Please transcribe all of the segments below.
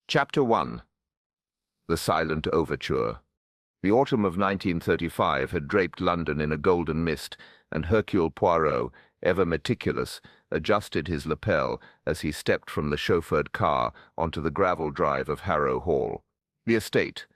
Chapter 1. The Silent Overture. The autumn of 1935 had draped London in a golden mist, and Hercule Poirot, ever meticulous, adjusted his lapel as he stepped from the chauffeured car onto the gravel drive of Harrow Hall. The estate,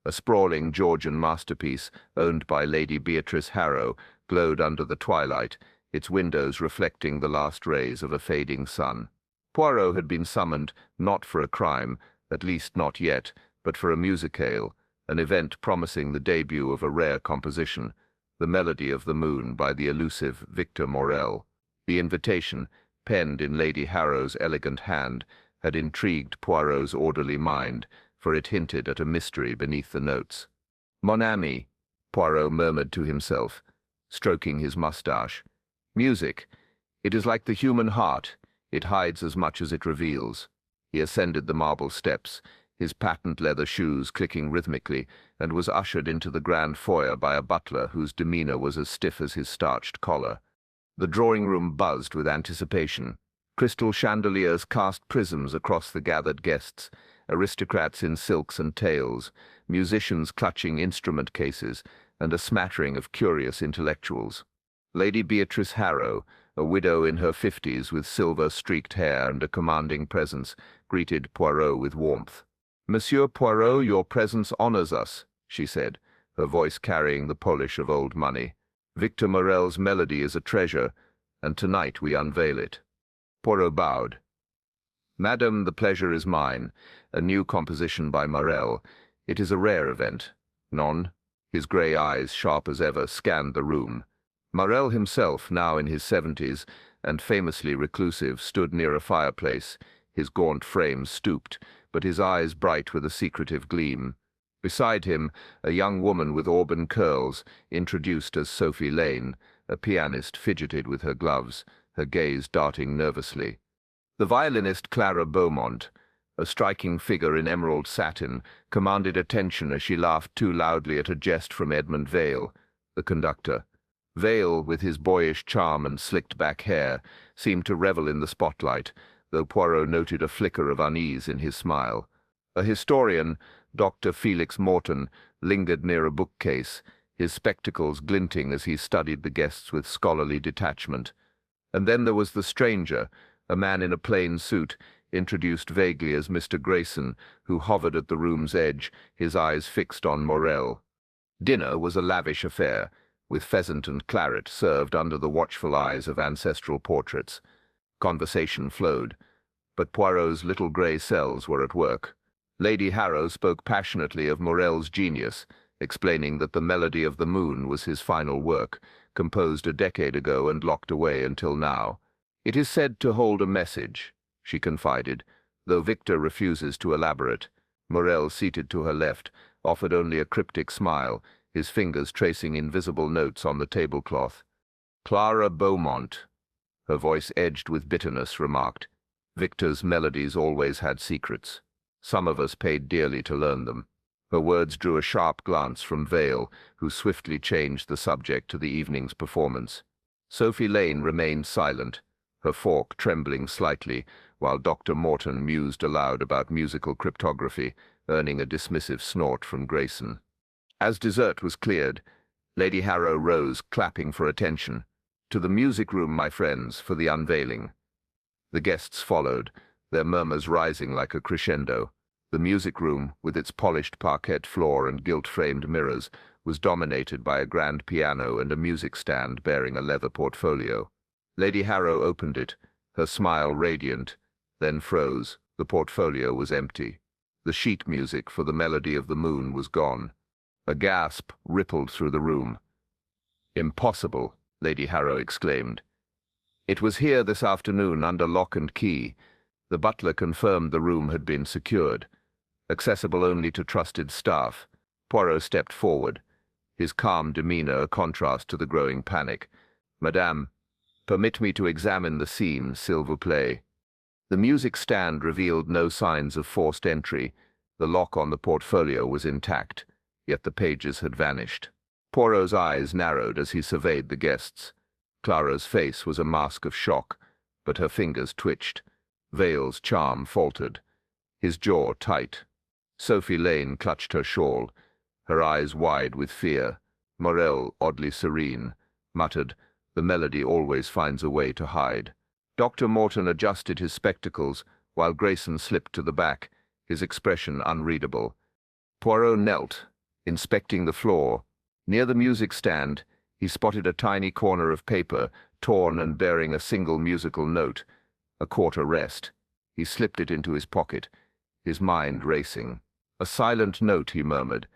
a sprawling Georgian masterpiece owned by Lady Beatrice Harrow, glowed under the twilight, its windows reflecting the last rays of a fading sun. Poirot had been summoned not for a crime, at least not yet, but for a musicale, an event promising the debut of a rare composition, The Melody of the Moon by the elusive Victor Maurel. The invitation, penned in Lady Harrow's elegant hand, had intrigued Poirot's orderly mind, for it hinted at a mystery beneath the notes. "Mon ami," Poirot murmured to himself, stroking his moustache. "Music. It is like the human heart. It hides as much as it reveals." He ascended the marble steps, his patent leather shoes clicking rhythmically, and was ushered into the grand foyer by a butler whose demeanor was as stiff as his starched collar. The drawing-room buzzed with anticipation. Crystal chandeliers cast prisms across the gathered guests, aristocrats in silks and tails, musicians clutching instrument cases, and a smattering of curious intellectuals. Lady Beatrice Harrow, a widow in her 50s with silver-streaked hair and a commanding presence, greeted Poirot with warmth. "Monsieur Poirot, your presence honors us," she said, her voice carrying the polish of old money. "Victor Maurel's melody is a treasure, and tonight we unveil it." Poirot bowed. "Madam, the pleasure is mine. A new composition by Maurel. It is a rare event. Non?" His grey eyes, sharp as ever, scanned the room. Maurel himself, now in his 70s, and famously reclusive, stood near a fireplace, his gaunt frame stooped, but his eyes bright with a secretive gleam. Beside him, a young woman with auburn curls, introduced as Sophie Lane, a pianist, fidgeted with her gloves, her gaze darting nervously. The violinist Clara Beaumont, a striking figure in emerald satin, commanded attention as she laughed too loudly at a jest from Edmund Vale, the conductor. Vale, with his boyish charm and slicked-back hair, seemed to revel in the spotlight, though Poirot noted a flicker of unease in his smile. A historian, Dr. Felix Morton, lingered near a bookcase, his spectacles glinting as he studied the guests with scholarly detachment. And then there was the stranger, a man in a plain suit, introduced vaguely as Mr. Grayson, who hovered at the room's edge, his eyes fixed on Maurel. Dinner was a lavish affair, with pheasant and claret served under the watchful eyes of ancestral portraits. Conversation flowed, but Poirot's little grey cells were at work. Lady Harrow spoke passionately of Maurel's genius, explaining that The Melody of the Moon was his final work, composed a decade ago and locked away until now. "It is said to hold a message," she confided, though Victor refuses to elaborate. Maurel, seated to her left, offered only a cryptic smile, his fingers tracing invisible notes on the tablecloth. "Clara Beaumont," her voice edged with bitterness, remarked. "Victor's melodies always had secrets. Some of us paid dearly to learn them." Her words drew a sharp glance from Vale, who swiftly changed the subject to the evening's performance. Sophie Lane remained silent, her fork trembling slightly, while Dr. Morton mused aloud about musical cryptography, earning a dismissive snort from Grayson. As dessert was cleared, Lady Harrow rose, clapping for attention. "To the music room, my friends, for the unveiling." The guests followed, their murmurs rising like a crescendo. The music room, with its polished parquet floor and gilt-framed mirrors, was dominated by a grand piano and a music stand bearing a leather portfolio. Lady Harrow opened it, her smile radiant, then froze. The portfolio was empty. The sheet music for The Melody of the Moon was gone. A gasp rippled through the room. "Impossible," Lady Harrow exclaimed. "It was here this afternoon under lock and key." The butler confirmed the room had been secured. Accessible only to trusted staff, Poirot stepped forward, his calm demeanor a contrast to the growing panic. "Madame, permit me to examine the scene, s'il vous plaît." The music stand revealed no signs of forced entry. The lock on the portfolio was intact, yet the pages had vanished. Poirot's eyes narrowed as he surveyed the guests. Clara's face was a mask of shock, but her fingers twitched. Vale's charm faltered. his jaw tight. Sophie Lane clutched her shawl, her eyes wide with fear. Morel, oddly serene, muttered, "The melody always finds a way to hide." Dr. Morton adjusted his spectacles, while Grayson slipped to the back, his expression unreadable. Poirot knelt, inspecting the floor. Near the music stand, he spotted a tiny corner of paper, torn and bearing a single musical note, a quarter rest. He slipped it into his pocket, his mind racing. "A silent note," he murmured,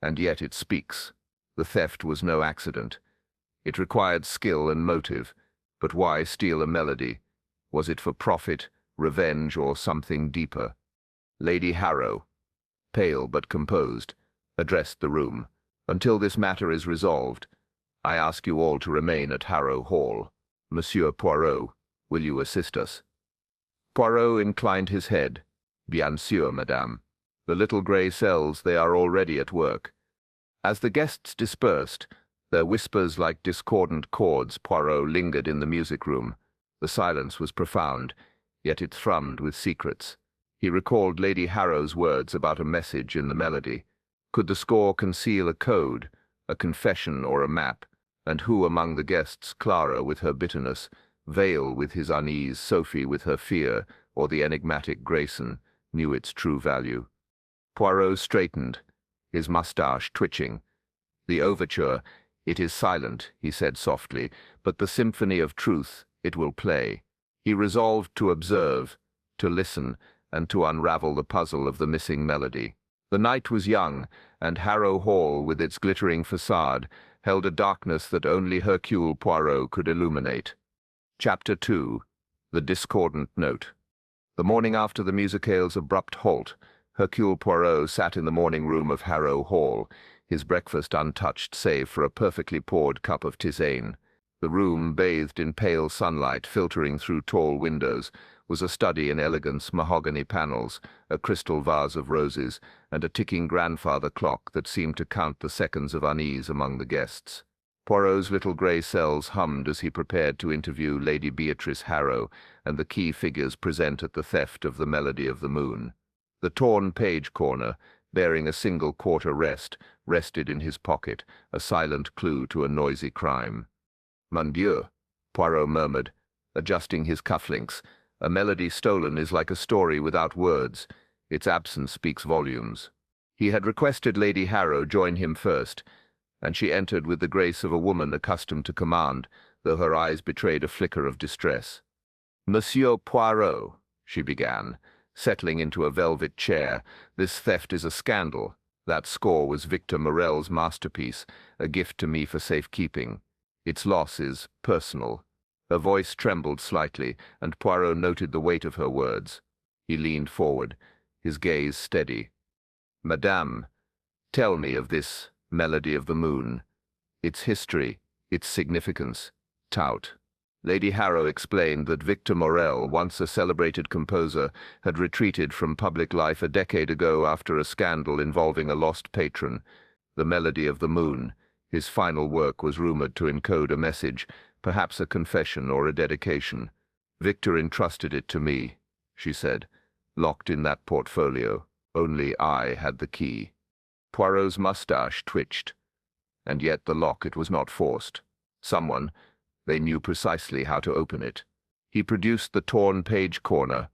"and yet it speaks." The theft was no accident. It required skill and motive, but why steal a melody? Was it for profit, revenge, or something deeper? Lady Harrow, pale but composed, addressed the room. "Until this matter is resolved, I ask you all to remain at Harrow Hall. Monsieur Poirot, will you assist us?" Poirot inclined his head. "Bien sûr, madame. The little grey cells, they are already at work." As the guests dispersed, their whispers like discordant chords, Poirot lingered in the music room. The silence was profound, yet it thrummed with secrets. He recalled Lady Harrow's words about a message in the melody. Could the score conceal a code, a confession or a map? And who among the guests, Clara with her bitterness, Vale with his unease, Sophie with her fear, or the enigmatic Grayson, knew its true value? Poirot straightened, his moustache twitching. "The overture, it is silent," he said softly, "but the symphony of truth, it will play." He resolved to observe, to listen, and to unravel the puzzle of the missing melody. The night was young, and Harrow Hall, with its glittering facade, held a darkness that only Hercule Poirot could illuminate. Chapter 2. The Discordant Note. The morning after the musicale's abrupt halt, Hercule Poirot sat in the morning room of Harrow Hall, his breakfast untouched save for a perfectly poured cup of tisane. The room, bathed in pale sunlight filtering through tall windows, was a study in elegance, mahogany panels, a crystal vase of roses, and a ticking grandfather clock that seemed to count the seconds of unease among the guests. Poirot's little grey cells hummed as he prepared to interview Lady Beatrice Harrow and the key figures present at the theft of the Melody of the Moon. The torn page corner, bearing a single quarter rest, rested in his pocket, a silent clue to a noisy crime. "Mon Dieu," Poirot murmured, adjusting his cufflinks. "A melody stolen is like a story without words. Its absence speaks volumes." He had requested Lady Harrow join him first, and she entered with the grace of a woman accustomed to command, though her eyes betrayed a flicker of distress. "Monsieur Poirot," she began, settling into a velvet chair, "this theft is a scandal. That score was Victor Morel's masterpiece, a gift to me for safekeeping. Its loss is personal." Her voice trembled slightly, and Poirot noted the weight of her words. He leaned forward, his gaze steady. "Madame, tell me of this Melody of the Moon. Its history, its significance." Tout. Lady Harrow explained that Victor Morel, once a celebrated composer, had retreated from public life a decade ago after a scandal involving a lost patron. The Melody of the Moon, his final work, was rumored to encode a message, perhaps a confession or a dedication. "Victor entrusted it to me," she said, "locked in that portfolio. Only I had the key." Poirot's moustache twitched. And yet the locket was not forced. Someone, they knew precisely how to open it. He produced the torn page corner,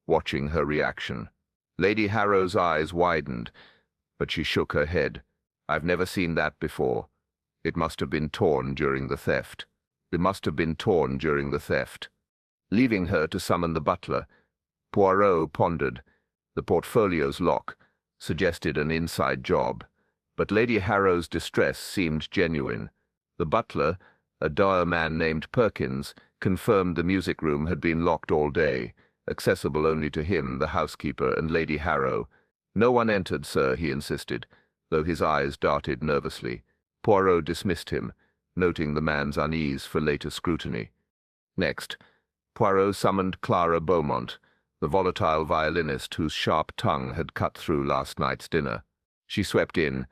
watching her reaction. Lady Harrow's eyes widened, but she shook her head. "I've never seen that before. It must have been torn during the theft. It must have been torn during the theft." Leaving her to summon the butler, Poirot pondered. The portfolio's lock suggested an inside job, but Lady Harrow's distress seemed genuine. The butler, a dour man named Perkins, confirmed the music room had been locked all day, accessible only to him, the housekeeper, and Lady Harrow. "No one entered, sir," he insisted, though his eyes darted nervously. Poirot dismissed him, noting the man's unease for later scrutiny. Next, Poirot summoned Clara Beaumont, the volatile violinist whose sharp tongue had cut through last night's dinner. She swept in,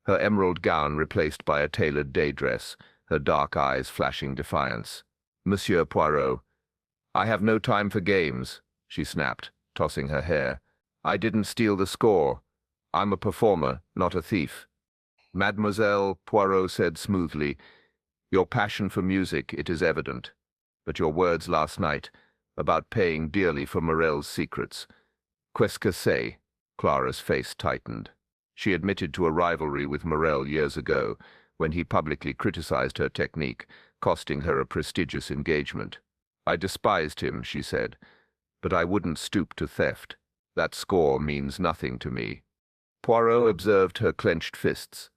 her emerald gown replaced by a tailored day dress, her dark eyes flashing defiance. "Monsieur Poirot." "I have no time for games," she snapped, tossing her hair. I didn't steal the score. I'm a performer, not a thief. Mademoiselle, Poirot said smoothly, your passion for music, it is evident. But your words last night, about paying dearly for Morel's secrets. Qu'est-ce que c'est? Clara's face tightened. She admitted to a rivalry with Morel years ago, when he publicly criticized her technique, costing her a prestigious engagement. I despised him, she said, but I wouldn't stoop to theft. That score means nothing to me. Poirot observed her clenched fists.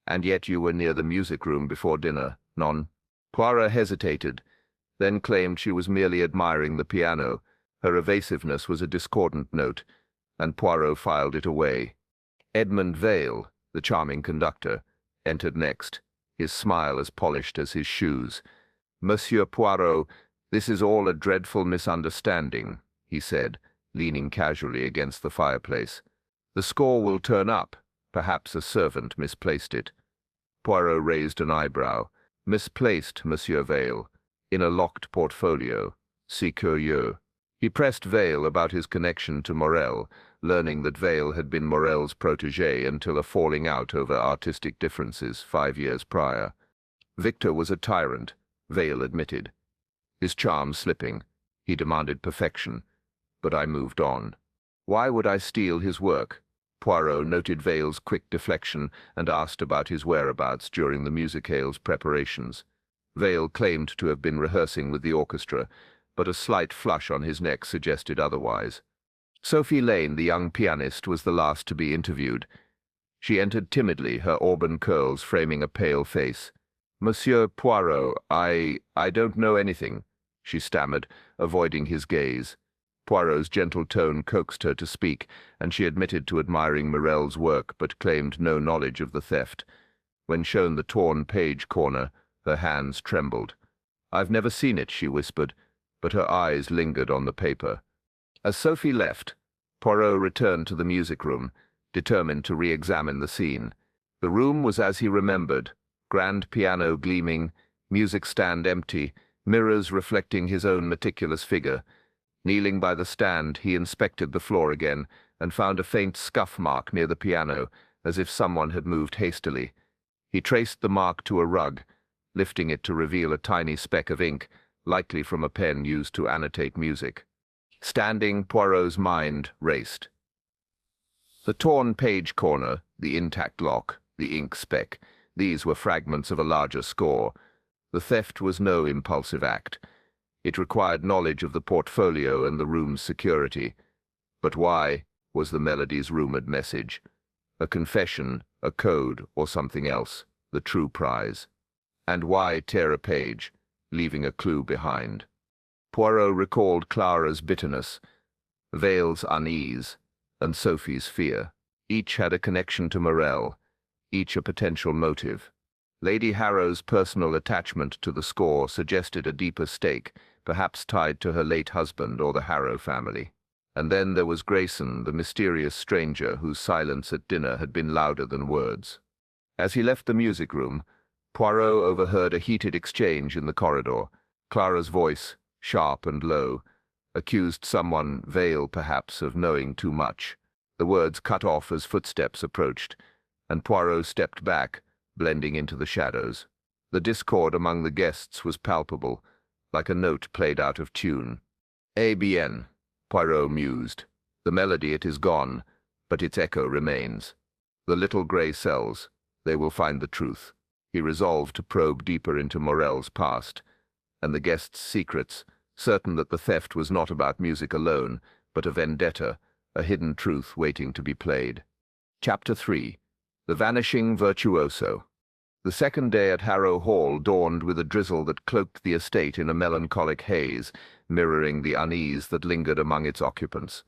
And yet you were near the music room before dinner, non? Poirot hesitated, then claimed she was merely admiring the piano. Her evasiveness was a discordant note, and Poirot filed it away. Edmund Vale, the charming conductor, entered next, his smile as polished as his shoes. Monsieur Poirot, this is all a dreadful misunderstanding, he said, leaning casually against the fireplace. The score will turn up. Perhaps a servant misplaced it. Poirot raised an eyebrow. Misplaced, Monsieur Vale. In a locked portfolio. C'est curieux. He pressed Vale about his connection to Morel, learning that Vale had been Morel's protégé until a falling out over artistic differences 5 years prior. Victor was a tyrant, Vale admitted. His charm slipping. He demanded perfection. But I moved on. Why would I steal his work? Poirot noted Vale's quick deflection and asked about his whereabouts during the musicale's preparations. Vale claimed to have been rehearsing with the orchestra, but a slight flush on his neck suggested otherwise. Sophie Lane, the young pianist, was the last to be interviewed. She entered timidly, her auburn curls framing a pale face. Monsieur Poirot, I don't know anything, she stammered, avoiding his gaze. Poirot's gentle tone coaxed her to speak, and she admitted to admiring Morel's work but claimed no knowledge of the theft. When shown the torn page corner, her hands trembled. I've never seen it, she whispered, but her eyes lingered on the paper. As Sophie left, Poirot returned to the music room, determined to re-examine the scene. The room was as he remembered, grand piano gleaming, music stand empty, mirrors reflecting his own meticulous figure. Kneeling by the stand, he inspected the floor again and found a faint scuff mark near the piano, as if someone had moved hastily. He traced the mark to a rug, lifting it to reveal a tiny speck of ink, likely from a pen used to annotate music. Standing, Poirot's mind raced. The torn page corner, the intact lock, the ink speck, these were fragments of a larger score. The theft was no impulsive act. It required knowledge of the portfolio and the room's security. But why was the melody's rumored message? A confession, a code, or something else, the true prize? And why tear a page, leaving a clue behind? Poirot recalled Clara's bitterness, Vale's unease, and Sophie's fear. Each had a connection to Morel, each a potential motive. Lady Harrow's personal attachment to the score suggested a deeper stake, perhaps tied to her late husband or the Harrow family. And then there was Grayson, the mysterious stranger whose silence at dinner had been louder than words. As he left the music room, Poirot overheard a heated exchange in the corridor. Clara's voice, sharp and low, accused someone, Vale perhaps, of knowing too much. The words cut off as footsteps approached, and Poirot stepped back, blending into the shadows. The discord among the guests was palpable, like a note played out of tune. Eh bien, Poirot mused. The melody, it is gone, but its echo remains. The little grey cells, they will find the truth. He resolved to probe deeper into Morel's past, and the guests' secrets, certain that the theft was not about music alone, but a vendetta, a hidden truth waiting to be played. Chapter 3. The Vanishing Virtuoso. The second day at Harrow Hall dawned with a drizzle that cloaked the estate in a melancholic haze, mirroring the unease that lingered among its occupants.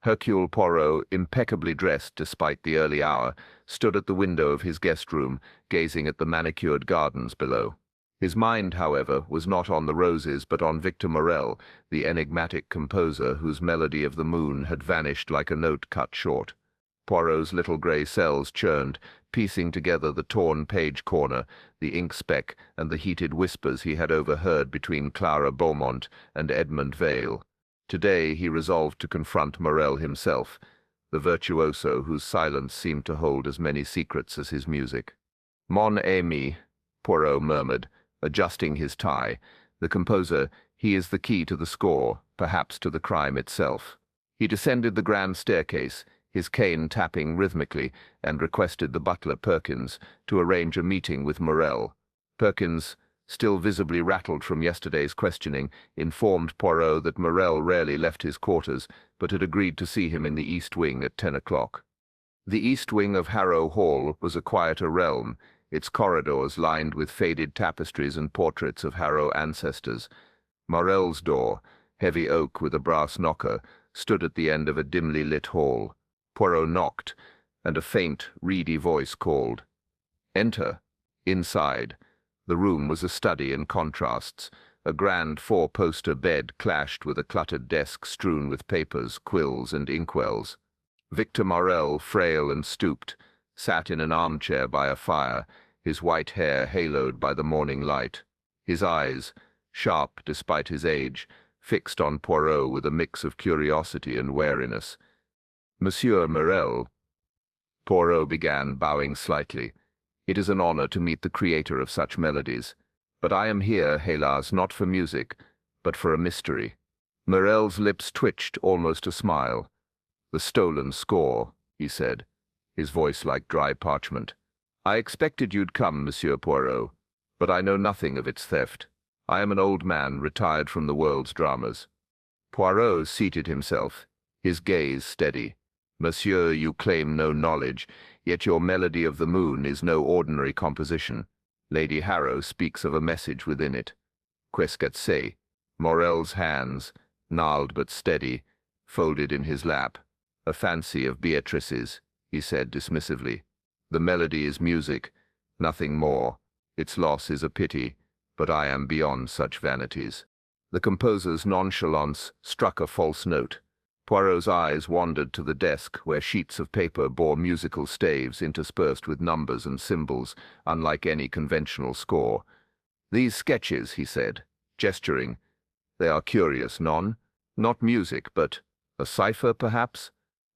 Hercule Poirot, impeccably dressed despite the early hour, stood at the window of his guest room, gazing at the manicured gardens below. His mind, however, was not on the roses but on Victor Morel, the enigmatic composer whose Melody of the Moon had vanished like a note cut short. Poirot's little grey cells churned, piecing together the torn page corner, the ink speck, and the heated whispers he had overheard between Clara Beaumont and Edmund Vale. Today he resolved to confront Morel himself, the virtuoso whose silence seemed to hold as many secrets as his music. Mon ami, Poirot murmured, adjusting his tie. The composer, he is the key to the score, perhaps to the crime itself. He descended the grand staircase, his cane tapping rhythmically, and requested the butler Perkins to arrange a meeting with Morel. Perkins, still visibly rattled from yesterday's questioning, informed Poirot that Morel rarely left his quarters, but had agreed to see him in the East Wing at 10 o'clock. The East Wing of Harrow Hall was a quieter realm, its corridors lined with faded tapestries and portraits of Harrow ancestors. Morel's door, heavy oak with a brass knocker, stood at the end of a dimly lit hall. Poirot knocked, and a faint, reedy voice called, "Enter." Inside, the room was a study in contrasts. A grand four-poster bed clashed with a cluttered desk strewn with papers, quills, and inkwells. Victor Morel, frail and stooped, sat in an armchair by a fire, his white hair haloed by the morning light. His eyes, sharp despite his age, fixed on Poirot with a mix of curiosity and wariness. "Monsieur Morel," Poirot began, bowing slightly, "it is an honor to meet the creator of such melodies. But I am here, hélas, not for music, but for a mystery." Morel's lips twitched almost a smile. "The stolen score," he said, his voice like dry parchment. "I expected you'd come, Monsieur Poirot, but I know nothing of its theft. I am an old man retired from the world's dramas." Poirot seated himself, his gaze steady. "Monsieur, you claim no knowledge, yet your Melody of the Moon is no ordinary composition. Lady Harrow speaks of a message within it. Qu'est-ce qu'elle sait?" Morel's hands, gnarled but steady, folded in his lap. "A fancy of Beatrice's," he said dismissively. "The melody is music, nothing more. Its loss is a pity, but I am beyond such vanities." The composer's nonchalance struck a false note. Poirot's eyes wandered to the desk where sheets of paper bore musical staves interspersed with numbers and symbols, unlike any conventional score. "These sketches," he said, gesturing. "They are curious, non? Not music, but a cipher, perhaps?"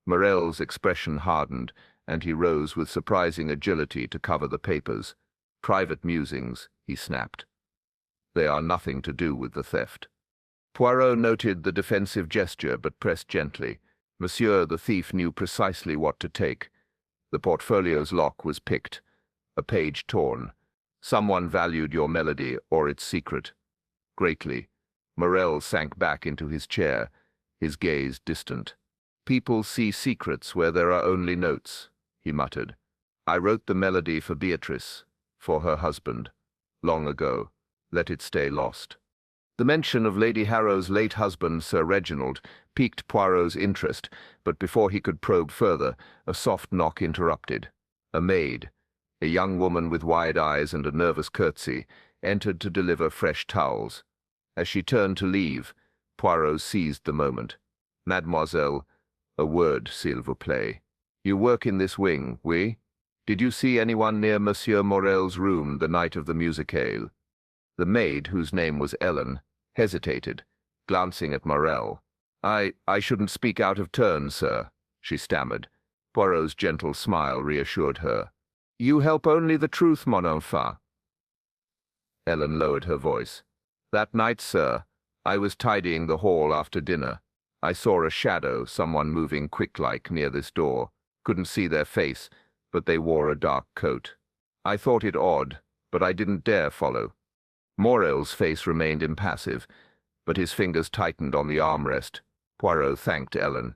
Morel's expression hardened, and he rose with surprising agility to cover the papers. "Private musings," he snapped. "They are nothing to do with the theft." Poirot noted the defensive gesture, but pressed gently. Monsieur, the thief knew precisely what to take. The portfolio's lock was picked, a page torn. Someone valued your melody or its secret. Greatly. Morel sank back into his chair, his gaze distant. "People see secrets where there are only notes," he muttered. "I wrote the melody for Beatrice, for her husband, long ago. Let it stay lost." The mention of Lady Harrow's late husband, Sir Reginald, piqued Poirot's interest, but before he could probe further, a soft knock interrupted. A maid, a young woman with wide eyes and a nervous curtsy, entered to deliver fresh towels. As she turned to leave, Poirot seized the moment. "Mademoiselle, a word, s'il vous plaît. You work in this wing, oui? Did you see anyone near Monsieur Morel's room the night of the musicale?" The maid, whose name was Ellen, hesitated, glancing at Morel. I shouldn't speak out of turn, sir," she stammered. Poirot's gentle smile reassured her. "You help only the truth, mon enfant." Ellen lowered her voice. "That night, sir, I was tidying the hall after dinner. I saw a shadow, someone moving quick-like near this door. Couldn't see their face, but they wore a dark coat. I thought it odd, but I didn't dare follow." Morel's face remained impassive, but his fingers tightened on the armrest. Poirot thanked Ellen,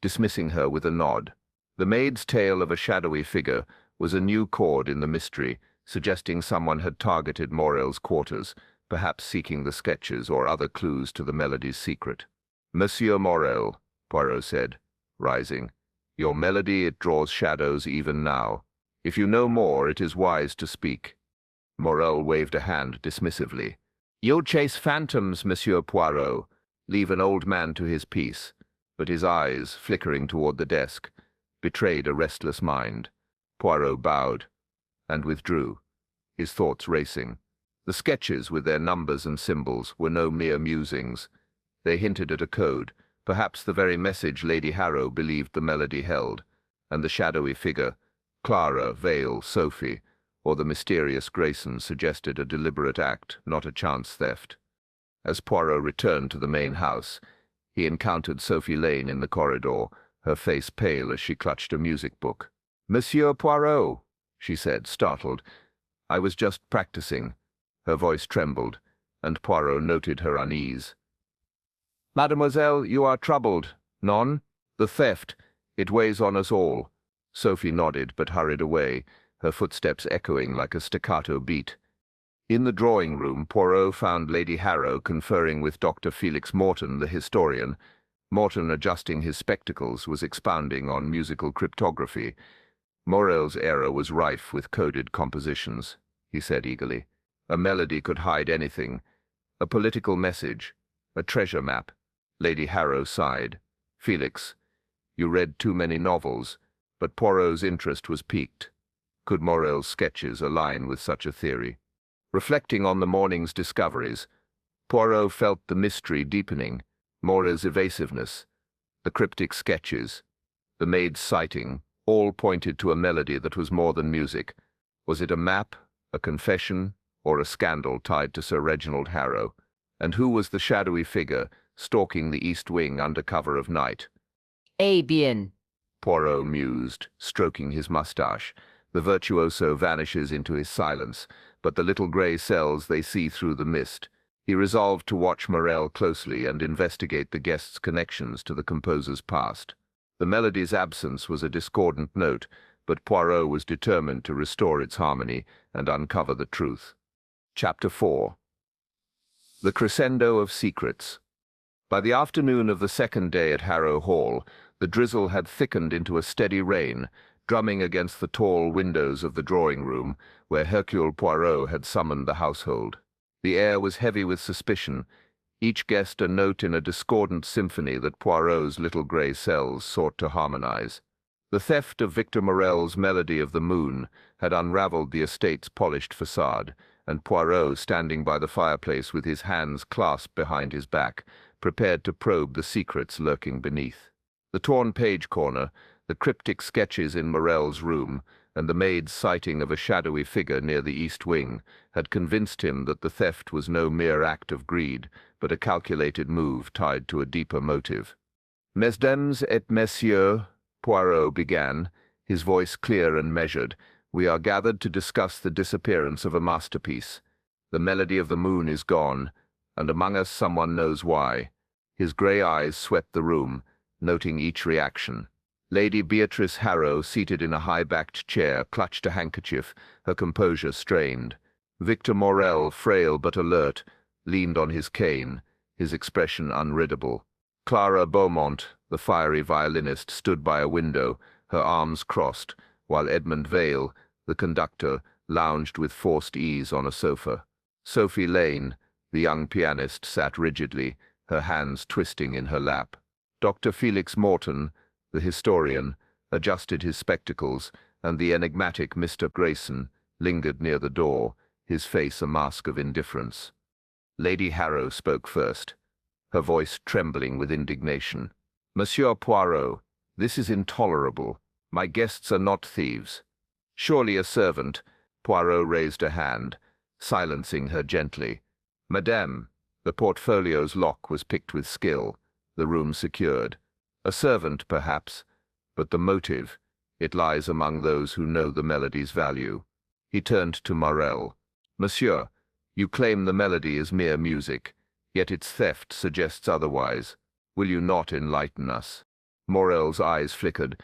dismissing her with a nod. The maid's tale of a shadowy figure was a new chord in the mystery, suggesting someone had targeted Morel's quarters, perhaps seeking the sketches or other clues to the melody's secret. "Monsieur Morel," Poirot said, rising, "your melody, it draws shadows even now. If you know more, it is wise to speak." Morel waved a hand dismissively. "You'll chase phantoms, Monsieur Poirot. Leave an old man to his peace." But his eyes, flickering toward the desk, betrayed a restless mind. Poirot bowed and withdrew, his thoughts racing. The sketches, with their numbers and symbols, were no mere musings. They hinted at a code, perhaps the very message Lady Harrow believed the melody held, and the shadowy figure, Clara, Vale, Sophie, or the mysterious Grayson suggested a deliberate act, not a chance theft. As Poirot returned to the main house, he encountered Sophie Lane in the corridor, her face pale as she clutched a music book. "Monsieur Poirot," she said, startled. "I was just practicing." Her voice trembled, and Poirot noted her unease. "Mademoiselle, you are troubled. Non? The theft. It weighs on us all." Sophie nodded, but hurried away, her footsteps echoing like a staccato beat. In the drawing-room, Poirot found Lady Harrow conferring with Dr. Felix Morton, the historian. Morton, adjusting his spectacles, was expounding on musical cryptography. Morel's era was rife with coded compositions, he said eagerly. A melody could hide anything. A political message. A treasure map. Lady Harrow sighed. "Felix, you read too many novels," but Poirot's interest was piqued. Could Morel's sketches align with such a theory? Reflecting on the morning's discoveries, Poirot felt the mystery deepening, Morel's evasiveness, the cryptic sketches, the maid's sighting, all pointed to a melody that was more than music. Was it a map, a confession, or a scandal tied to Sir Reginald Harrow? And who was the shadowy figure stalking the east wing under cover of night? "Eh bien," Poirot mused, stroking his moustache. The virtuoso vanishes into his silence, but the little grey cells they see through the mist. He resolved to watch Morel closely and investigate the guest's connections to the composer's past. The melody's absence was a discordant note, but Poirot was determined to restore its harmony and uncover the truth. Chapter 4. The Crescendo of Secrets. By the afternoon of the second day at Harrow Hall, the drizzle had thickened into a steady rain, drumming against the tall windows of the drawing-room, where Hercule Poirot had summoned the household. The air was heavy with suspicion, each guest a note in a discordant symphony that Poirot's little grey cells sought to harmonize. The theft of Victor Morel's Melody of the Moon had unraveled the estate's polished facade, and Poirot, standing by the fireplace with his hands clasped behind his back, prepared to probe the secrets lurking beneath. The torn page corner, the cryptic sketches in Morel's room, and the maid's sighting of a shadowy figure near the east wing had convinced him that the theft was no mere act of greed, but a calculated move tied to a deeper motive. "Mesdames et messieurs," Poirot began, his voice clear and measured, "we are gathered to discuss the disappearance of a masterpiece. The Melody of the Moon is gone, and among us someone knows why." His grey eyes swept the room, noting each reaction. Lady Beatrice Harrow, seated in a high-backed chair, clutched a handkerchief, her composure strained. Victor Morel, frail but alert, leaned on his cane, his expression unreadable. Clara Beaumont, the fiery violinist, stood by a window, her arms crossed, while Edmund Vale, the conductor, lounged with forced ease on a sofa. Sophie Lane, the young pianist, sat rigidly, her hands twisting in her lap. Dr. Felix Morton, the historian, adjusted his spectacles, and the enigmatic Mr. Grayson lingered near the door, his face a mask of indifference. Lady Harrow spoke first, her voice trembling with indignation. "Monsieur Poirot, this is intolerable. My guests are not thieves." "Surely a servant." Poirot raised a hand, silencing her gently. "Madame." The portfolio's lock was picked with skill, the room secured. "A servant, perhaps, but the motive, it lies among those who know the melody's value." He turned to Morel. "Monsieur, you claim the melody is mere music, yet its theft suggests otherwise. Will you not enlighten us?" Morel's eyes flickered,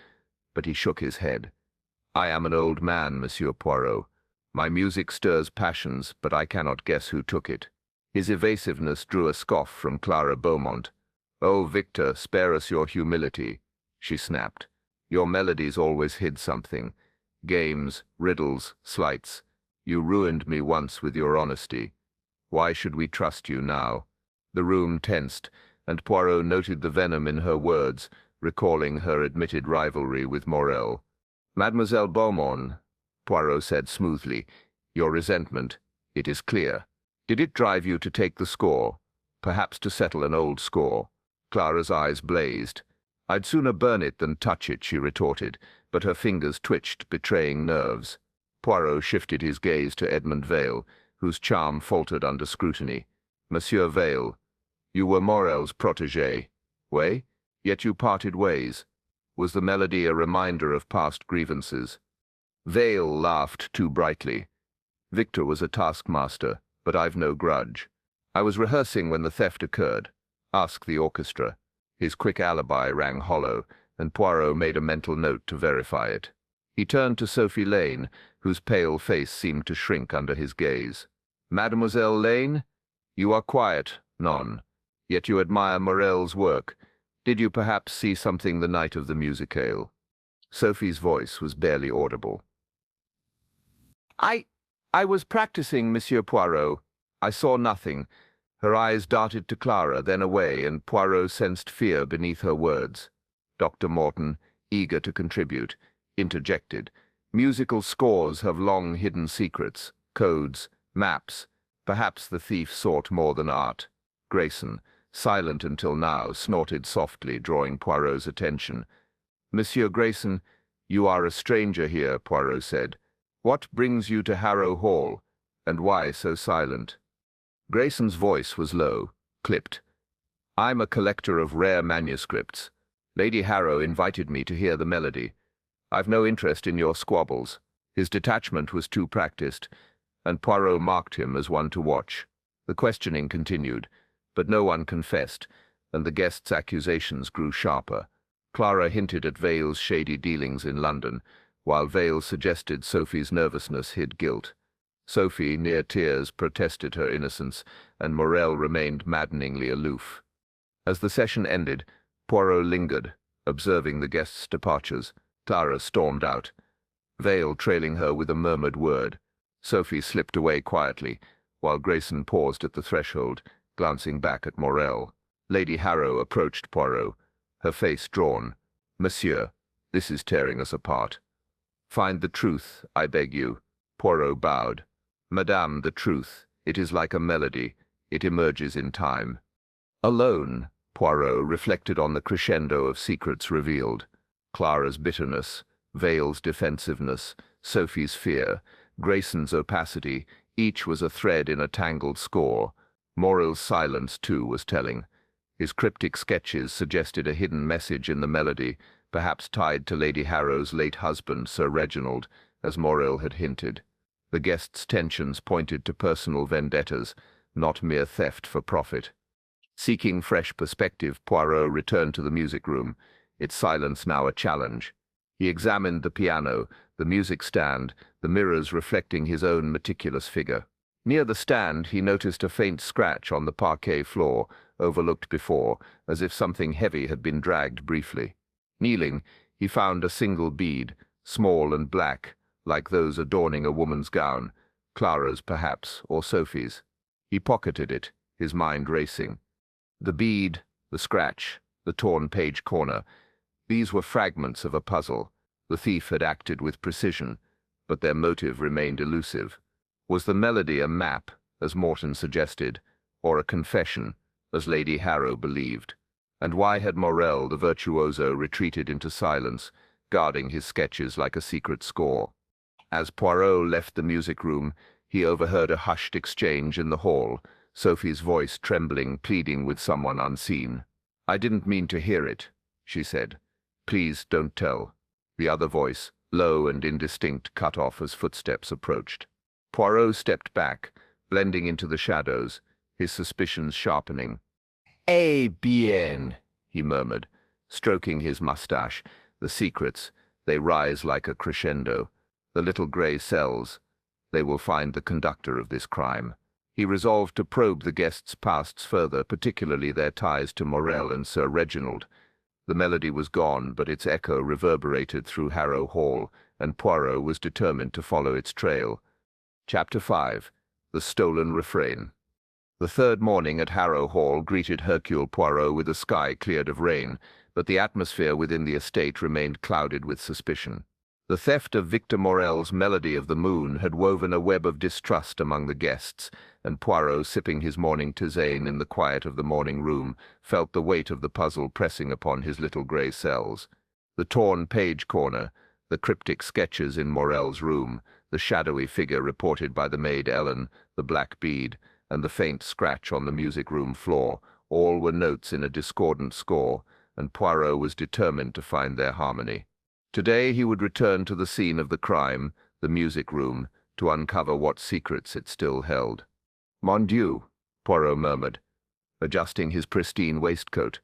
but he shook his head. "I am an old man, Monsieur Poirot. My music stirs passions, but I cannot guess who took it." His evasiveness drew a scoff from Clara Beaumont. "Oh, Victor, spare us your humility," she snapped. "Your melodies always hid something. Games, riddles, sleights. You ruined me once with your honesty. Why should we trust you now?" The room tensed, and Poirot noted the venom in her words, recalling her admitted rivalry with Morel. "Mademoiselle Beaumont," Poirot said smoothly, "your resentment, it is clear. Did it drive you to take the score? Perhaps to settle an old score?" Clara's eyes blazed. "I'd sooner burn it than touch it," she retorted, but her fingers twitched, betraying nerves. Poirot shifted his gaze to Edmund Vale, whose charm faltered under scrutiny. "Monsieur Vale, you were Morel's protégé. Way? Yet you parted ways. Was the melody a reminder of past grievances?" Vale laughed too brightly. "Victor was a taskmaster, but I've no grudge. I was rehearsing when the theft occurred. Ask the orchestra." His quick alibi rang hollow, and Poirot made a mental note to verify it. He turned to Sophie Lane, whose pale face seemed to shrink under his gaze. "Mademoiselle Lane, you are quiet, non. Yet you admire Morel's work. Did you perhaps see something the night of the musicale?" Sophie's voice was barely audible. I was practicing, Monsieur Poirot. I saw nothing." Her eyes darted to Clara, then away, and Poirot sensed fear beneath her words. Dr. Morton, eager to contribute, interjected. "Musical scores have long hidden secrets, codes, maps. Perhaps the thief sought more than art." Grayson, silent until now, snorted softly, drawing Poirot's attention. "Monsieur Grayson, you are a stranger here," Poirot said. "What brings you to Harrow Hall, and why so silent?" Grayson's voice was low, clipped. "I'm a collector of rare manuscripts. Lady Harrow invited me to hear the melody. I've no interest in your squabbles." His detachment was too practiced, and Poirot marked him as one to watch. The questioning continued, but no one confessed, and the guests' accusations grew sharper. Clara hinted at Vale's shady dealings in London, while Vale suggested Sophie's nervousness hid guilt. Sophie, near tears, protested her innocence, and Morel remained maddeningly aloof. As the session ended, Poirot lingered, observing the guests' departures. Clara stormed out, Vale trailing her with a murmured word. Sophie slipped away quietly, while Grayson paused at the threshold, glancing back at Morel. Lady Harrow approached Poirot, her face drawn. "Monsieur, this is tearing us apart." "Find the truth, I beg you." Poirot bowed. "Madame, the truth. It is like a melody. It emerges in time." Alone, Poirot reflected on the crescendo of secrets revealed. Clara's bitterness, Vale's defensiveness, Sophie's fear, Grayson's opacity, each was a thread in a tangled score. Morel's silence, too, was telling. His cryptic sketches suggested a hidden message in the melody, perhaps tied to Lady Harrow's late husband, Sir Reginald, as Morel had hinted. The guests' tensions pointed to personal vendettas, not mere theft for profit. Seeking fresh perspective, Poirot returned to the music room, its silence now a challenge. He examined the piano, the music stand, the mirrors reflecting his own meticulous figure. Near the stand, he noticed a faint scratch on the parquet floor, overlooked before, as if something heavy had been dragged briefly. Kneeling, he found a single bead, small and black, like those adorning a woman's gown, Clara's perhaps, or Sophie's. He pocketed it, his mind racing. The bead, the scratch, the torn page corner, these were fragments of a puzzle. The thief had acted with precision, but their motive remained elusive. Was the melody a map, as Morton suggested, or a confession, as Lady Harrow believed? And why had Morel, the virtuoso, retreated into silence, guarding his sketches like a secret score? As Poirot left the music room, he overheard a hushed exchange in the hall, Sophie's voice trembling, pleading with someone unseen. "I didn't mean to hear it," she said. "Please don't tell." The other voice, low and indistinct, cut off as footsteps approached. Poirot stepped back, blending into the shadows, his suspicions sharpening. "Eh bien," he murmured, stroking his mustache. "The secrets, they rise like a crescendo. The little grey cells, they will find the conductor of this crime." He resolved to probe the guests' pasts further, particularly their ties to Morel and Sir Reginald. The melody was gone, but its echo reverberated through Harrow Hall, and Poirot was determined to follow its trail. Chapter 5. The Stolen Refrain. The third morning at Harrow Hall greeted Hercule Poirot with a sky cleared of rain, but the atmosphere within the estate remained clouded with suspicion. The theft of Victor Morel's Melody of the Moon had woven a web of distrust among the guests, and Poirot, sipping his morning tisane in the quiet of the morning room, felt the weight of the puzzle pressing upon his little grey cells. The torn page corner, the cryptic sketches in Morel's room, the shadowy figure reported by the maid Ellen, the black bead, and the faint scratch on the music-room floor, all were notes in a discordant score, and Poirot was determined to find their harmony. Today he would return to the scene of the crime, the music-room, to uncover what secrets it still held. "Mon Dieu," Poirot murmured, adjusting his pristine waistcoat.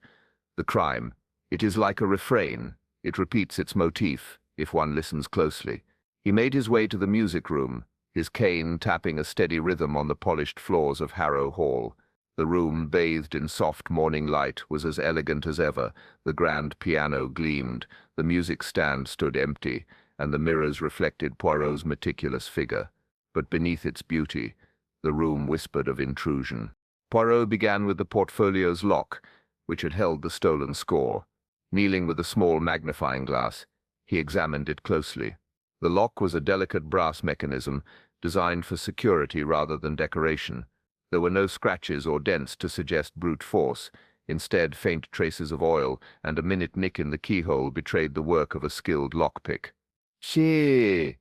"The crime. It is like a refrain. It repeats its motif, if one listens closely." He made his way to the music-room, his cane tapping a steady rhythm on the polished floors of Harrow Hall. The room, bathed in soft morning light, was as elegant as ever. The grand piano gleamed, the music stand stood empty, and the mirrors reflected Poirot's meticulous figure. But beneath its beauty, the room whispered of intrusion. Poirot began with the portfolio's lock, which had held the stolen score. Kneeling with a small magnifying glass, he examined it closely. The lock was a delicate brass mechanism, designed for security rather than decoration. There were no scratches or dents to suggest brute force. Instead, faint traces of oil and a minute nick in the keyhole betrayed the work of a skilled lockpick. "C'est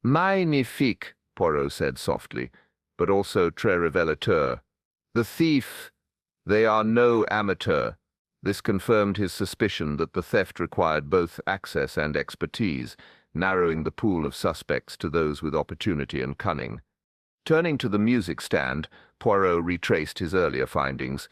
magnifique," Poirot said softly, but also très révélateur. "The thief, they are no amateur." This confirmed his suspicion that the theft required both access and expertise, narrowing the pool of suspects to those with opportunity and cunning. Turning to the music stand, Poirot retraced his earlier findings.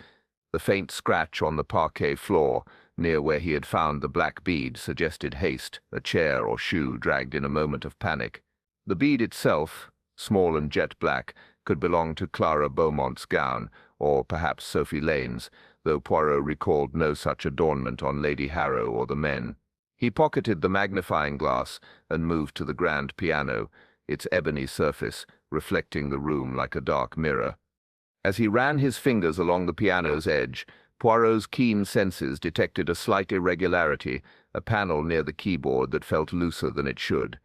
The faint scratch on the parquet floor, near where he had found the black bead, suggested haste, a chair or shoe dragged in a moment of panic. The bead itself, small and jet black, could belong to Clara Beaumont's gown, or perhaps Sophie Lane's, though Poirot recalled no such adornment on Lady Harrow or the men. He pocketed the magnifying glass and moved to the grand piano, its ebony surface reflecting the room like a dark mirror. As he ran his fingers along the piano's edge, Poirot's keen senses detected a slight irregularity, a panel near the keyboard that felt looser than it should.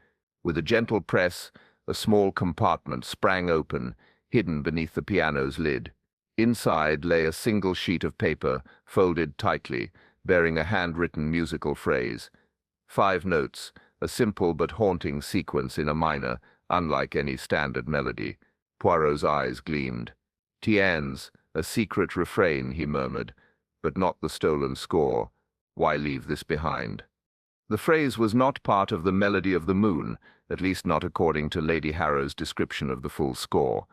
With a gentle press, a small compartment sprang open, hidden beneath the piano's lid. Inside lay a single sheet of paper, folded tightly, bearing a handwritten musical phrase. 5 notes, a simple but haunting sequence in a minor, unlike any standard melody. Poirot's eyes gleamed. "Tiens, a secret refrain," he murmured, "but not the stolen score. Why leave this behind?" The phrase was not part of the Melody of the Moon, at least not according to Lady Harrow's description of the full score.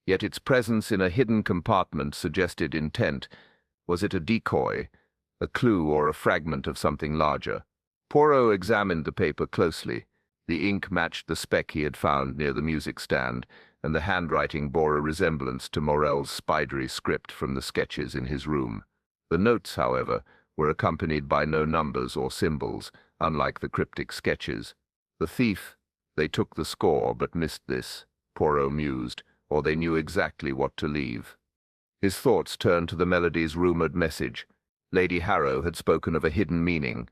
Yet its presence in a hidden compartment suggested intent. Was it a decoy, a clue, or a fragment of something larger? Poirot examined the paper closely. The ink matched the speck he had found near the music stand, and the handwriting bore a resemblance to Morel's spidery script from the sketches in his room. The notes, however, were accompanied by no numbers or symbols, unlike the cryptic sketches. The thief, they took the score but missed this, Poirot mused, or they knew exactly what to leave. His thoughts turned to the melody's rumoured message. Lady Harrow had spoken of a hidden meaning.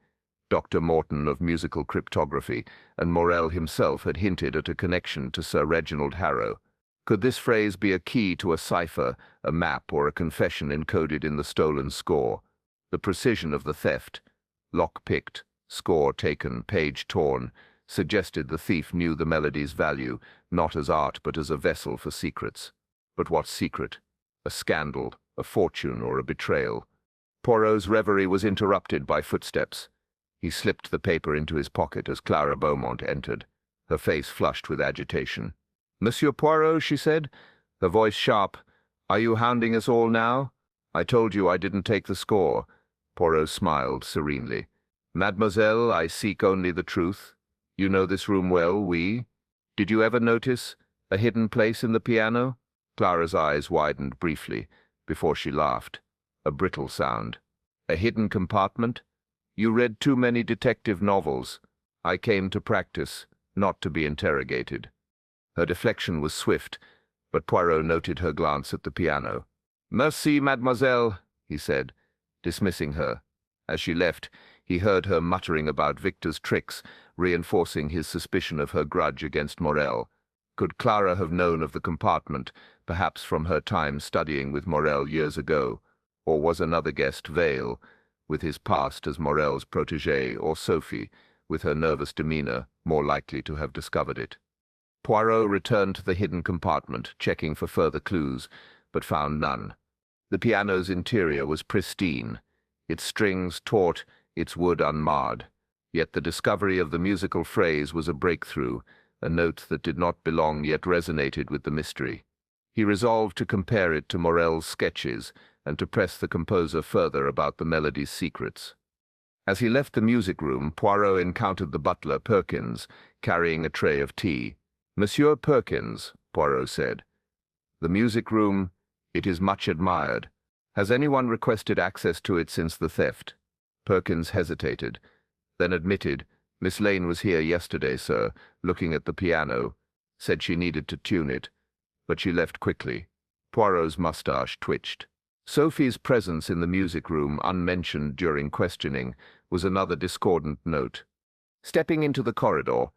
Dr. Morton of musical cryptography, and Morel himself had hinted at a connection to Sir Reginald Harrow. Could this phrase be a key to a cipher, a map, or a confession encoded in the stolen score? The precision of the theft, lock-picked, score taken, page torn, suggested the thief knew the melody's value, not as art but as a vessel for secrets. But what secret? A scandal, a fortune, or a betrayal? Poirot's reverie was interrupted by footsteps. He slipped the paper into his pocket as Clara Beaumont entered, her face flushed with agitation. "Monsieur Poirot," she said, her voice sharp, "are you hounding us all now? I told you I didn't take the score." Poirot smiled serenely. "Mademoiselle, I seek only the truth. You know this room well, oui? Did you ever notice a hidden place in the piano?" Clara's eyes widened briefly, before she laughed. A brittle sound. "A hidden compartment? You read too many detective novels. I came to practice, not to be interrogated." Her deflection was swift, but Poirot noted her glance at the piano. "Merci, mademoiselle," he said, dismissing her. As she left, He heard her muttering about Victor's tricks, reinforcing his suspicion of her grudge against Morel. Could Clara have known of the compartment, perhaps from her time studying with Morel years ago? Or was another guest Vale, with his past as Morel's protégé, or Sophie, with her nervous demeanour, more likely to have discovered it? Poirot returned to the hidden compartment, checking for further clues, but found none. The piano's interior was pristine, its strings taut, its wood unmarred. Yet the discovery of the musical phrase was a breakthrough, a note that did not belong yet resonated with the mystery. He resolved to compare it to Morel's sketches and to press the composer further about the melody's secrets. As he left the music room, Poirot encountered the butler, Perkins, carrying a tray of tea. "Monsieur Perkins," Poirot said, "the music room, it is much admired. Has anyone requested access to it since the theft?" Perkins hesitated, then admitted, "Miss Lane was here yesterday, sir, looking at the piano. Said she needed to tune it, but she left quickly." Poirot's moustache twitched. Sophie's presence in the music room, unmentioned during questioning, was another discordant note. Stepping into the corridor,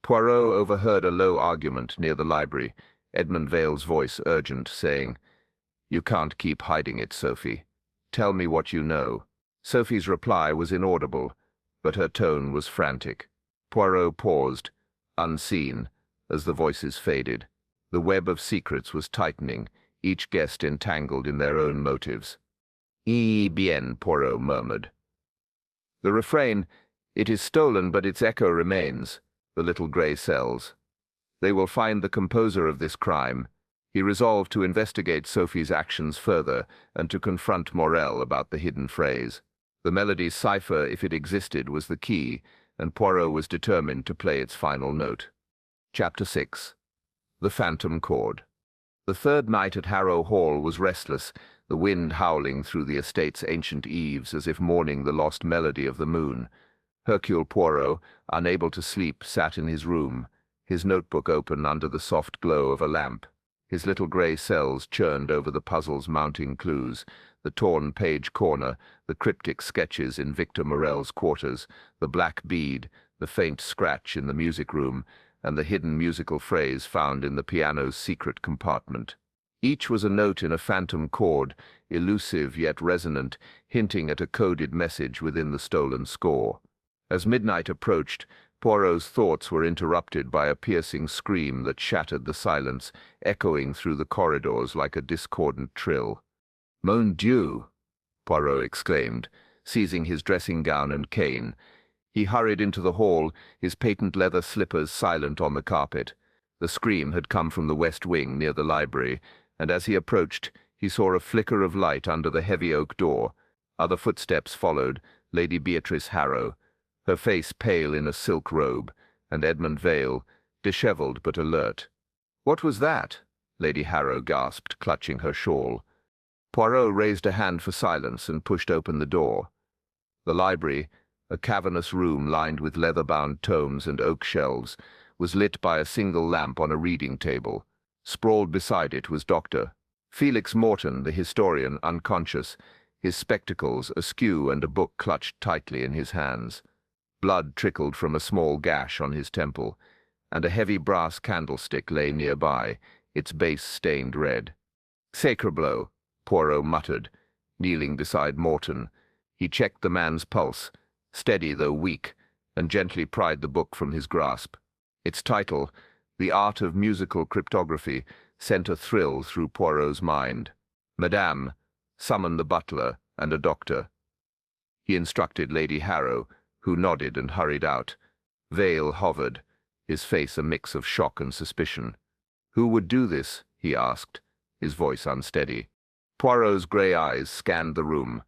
Poirot overheard a low argument near the library, Edmund Vale's voice urgent, saying, "You can't keep hiding it, Sophie. Tell me what you know." Sophie's reply was inaudible, but her tone was frantic. Poirot paused, unseen, as the voices faded. The web of secrets was tightening, each guest entangled in their own motives. Bien, Poirot murmured. The refrain, "It is stolen, but its echo remains," the little grey cells. They will find the composer of this crime. He resolved to investigate Sophie's actions further and to confront Morel about the hidden phrase. The melody's cipher, if it existed, was the key, and Poirot was determined to play its final note. Chapter 6. The Phantom Chord. The third night at Harrow Hall was restless, the wind howling through the estate's ancient eaves as if mourning the lost melody of the moon. Hercule Poirot, unable to sleep, sat in his room, his notebook open under the soft glow of a lamp. His little grey cells churned over the puzzle's mounting clues, the torn page corner, the cryptic sketches in Victor Morel's quarters, the black bead, the faint scratch in the music room, and the hidden musical phrase found in the piano's secret compartment. Each was a note in a phantom chord, elusive yet resonant, hinting at a coded message within the stolen score. As midnight approached, Poirot's thoughts were interrupted by a piercing scream that shattered the silence, echoing through the corridors like a discordant trill. "Mon Dieu!" Poirot exclaimed, seizing his dressing-gown and cane. He hurried into the hall, his patent leather slippers silent on the carpet. The scream had come from the west wing near the library, and as he approached, he saw a flicker of light under the heavy oak door. Other footsteps followed, Lady Beatrice Harrow, her face pale in a silk robe, and Edmund Vale, dishevelled but alert. "What was that?" Lady Harrow gasped, clutching her shawl. Poirot raised a hand for silence and pushed open the door. The library, a cavernous room lined with leather-bound tomes and oak shelves, was lit by a single lamp on a reading table. Sprawled beside it was Dr. Felix Morton, the historian, unconscious, his spectacles askew and a book clutched tightly in his hands. Blood trickled from a small gash on his temple, and a heavy brass candlestick lay nearby, its base stained red. "Sacreblow," Poirot muttered, kneeling beside Morton. He checked the man's pulse, steady though weak, and gently pried the book from his grasp. Its title, "The Art of Musical Cryptography," sent a thrill through Poirot's mind. "Madame, summon the butler and a doctor." He instructed Lady Harrow, who nodded and hurried out. Vale hovered, his face a mix of shock and suspicion. "Who would do this?" he asked, his voice unsteady. Poirot's grey eyes scanned the room.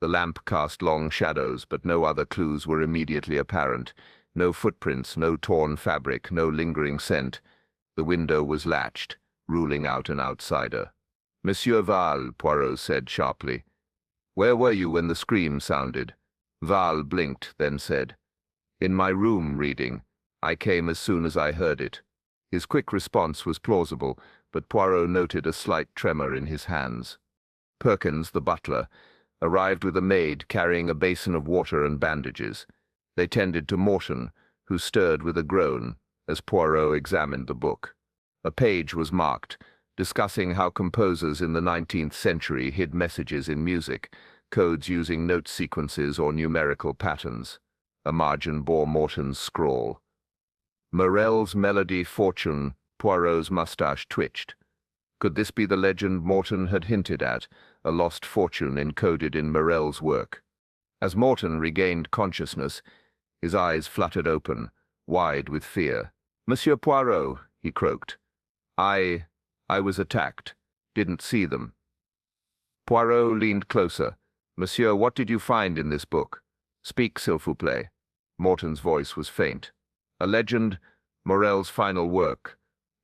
The lamp cast long shadows, but no other clues were immediately apparent. No footprints, no torn fabric, no lingering scent. The window was latched, ruling out an outsider. "Monsieur Val," Poirot said sharply. "Where were you when the scream sounded?" Val blinked, then said, "In my room, reading. I came as soon as I heard it." His quick response was plausible, but Poirot noted a slight tremor in his hands. Perkins, the butler, arrived with a maid carrying a basin of water and bandages. They tended to Morton, who stirred with a groan as Poirot examined the book. A page was marked, discussing how composers in the 19th century hid messages in music, codes using note sequences or numerical patterns. A margin bore Morton's scrawl. Morel's melody fortune. Poirot's mustache twitched. Could this be the legend Morton had hinted at, a lost fortune encoded in Morel's work? As Morton regained consciousness, his eyes fluttered open, wide with fear. "Monsieur Poirot," he croaked. I was attacked. Didn't see them." Poirot leaned closer. "Monsieur, what did you find in this book? Speak, s'il vous plaît." Morton's voice was faint. "A legend, Morel's final work.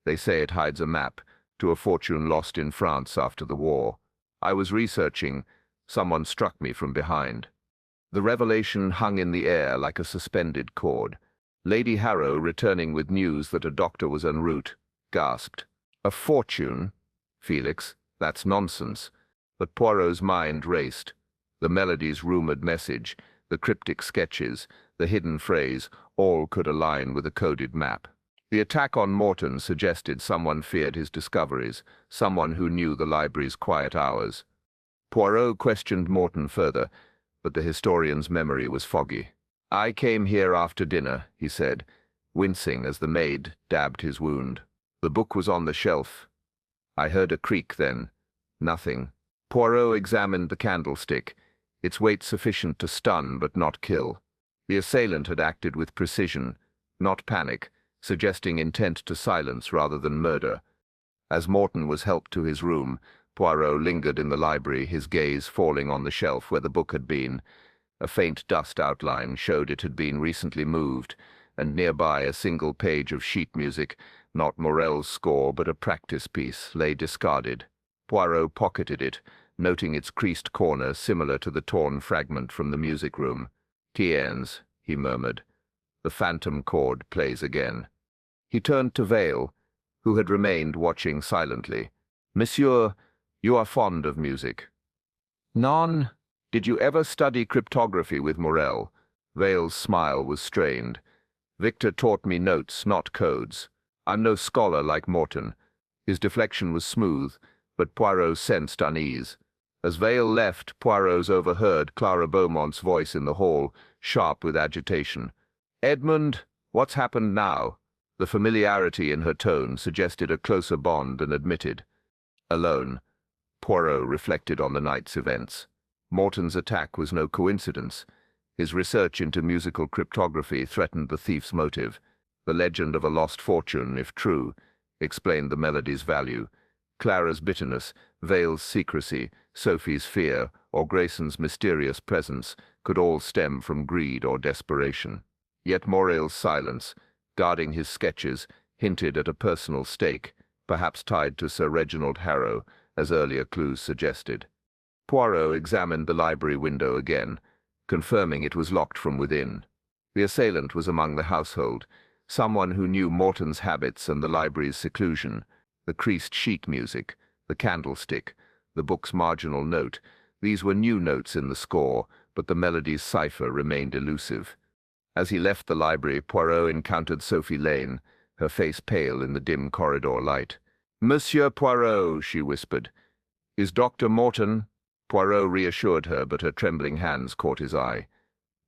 They say it hides a map to a fortune lost in France after the war. I was researching. Someone struck me from behind." The revelation hung in the air like a suspended cord. Lady Harrow, returning with news that a doctor was en route, gasped. "A fortune? Felix, that's nonsense." But Poirot's mind raced. The melody's rumored message, the cryptic sketches, the hidden phrase, all could align with a coded map. The attack on Morton suggested someone feared his discoveries, someone who knew the library's quiet hours. Poirot questioned Morton further, but the historian's memory was foggy. "I came here after dinner," he said, wincing as the maid dabbed his wound. "The book was on the shelf. I heard a creak then. Nothing." Poirot examined the candlestick, its weight sufficient to stun but not kill. The assailant had acted with precision, not panic, suggesting intent to silence rather than murder. As Morton was helped to his room, Poirot lingered in the library, his gaze falling on the shelf where the book had been. A faint dust outline showed it had been recently moved, and nearby a single page of sheet music, not Morel's score but a practice piece, lay discarded. Poirot pocketed it, noting its creased corner similar to the torn fragment from the music room. "Tiens," he murmured. "The phantom chord plays again." He turned to Vale, who had remained watching silently. "Monsieur, you are fond of music." "Non. Did you ever study cryptography with Morel?" Vale's smile was strained. "Victor taught me notes, not codes. I'm no scholar like Morton." His deflection was smooth, but Poirot sensed unease. As Vale left, Poirot overheard Clara Beaumont's voice in the hall, sharp with agitation. "Edmund, what's happened now?" The familiarity in her tone suggested a closer bond than admitted. Alone, Poirot reflected on the night's events. Morton's attack was no coincidence. His research into musical cryptography threatened the thief's motive. The legend of a lost fortune, if true, explained the melody's value. Clara's bitterness, Vale's secrecy, Sophie's fear, or Grayson's mysterious presence could all stem from greed or desperation. Yet Morel's silence, guarding his sketches, hinted at a personal stake, perhaps tied to Sir Reginald Harrow, as earlier clues suggested. Poirot examined the library window again, confirming it was locked from within. The assailant was among the household, someone who knew Morton's habits and the library's seclusion. The creased sheet music, the candlestick, the book's marginal note, these were new notes in the score, but the melody's cipher remained elusive. As he left the library, Poirot encountered Sophie Lane, her face pale in the dim corridor light. "Monsieur Poirot," she whispered. "Is Dr. Morton—" Poirot reassured her, but her trembling hands caught his eye.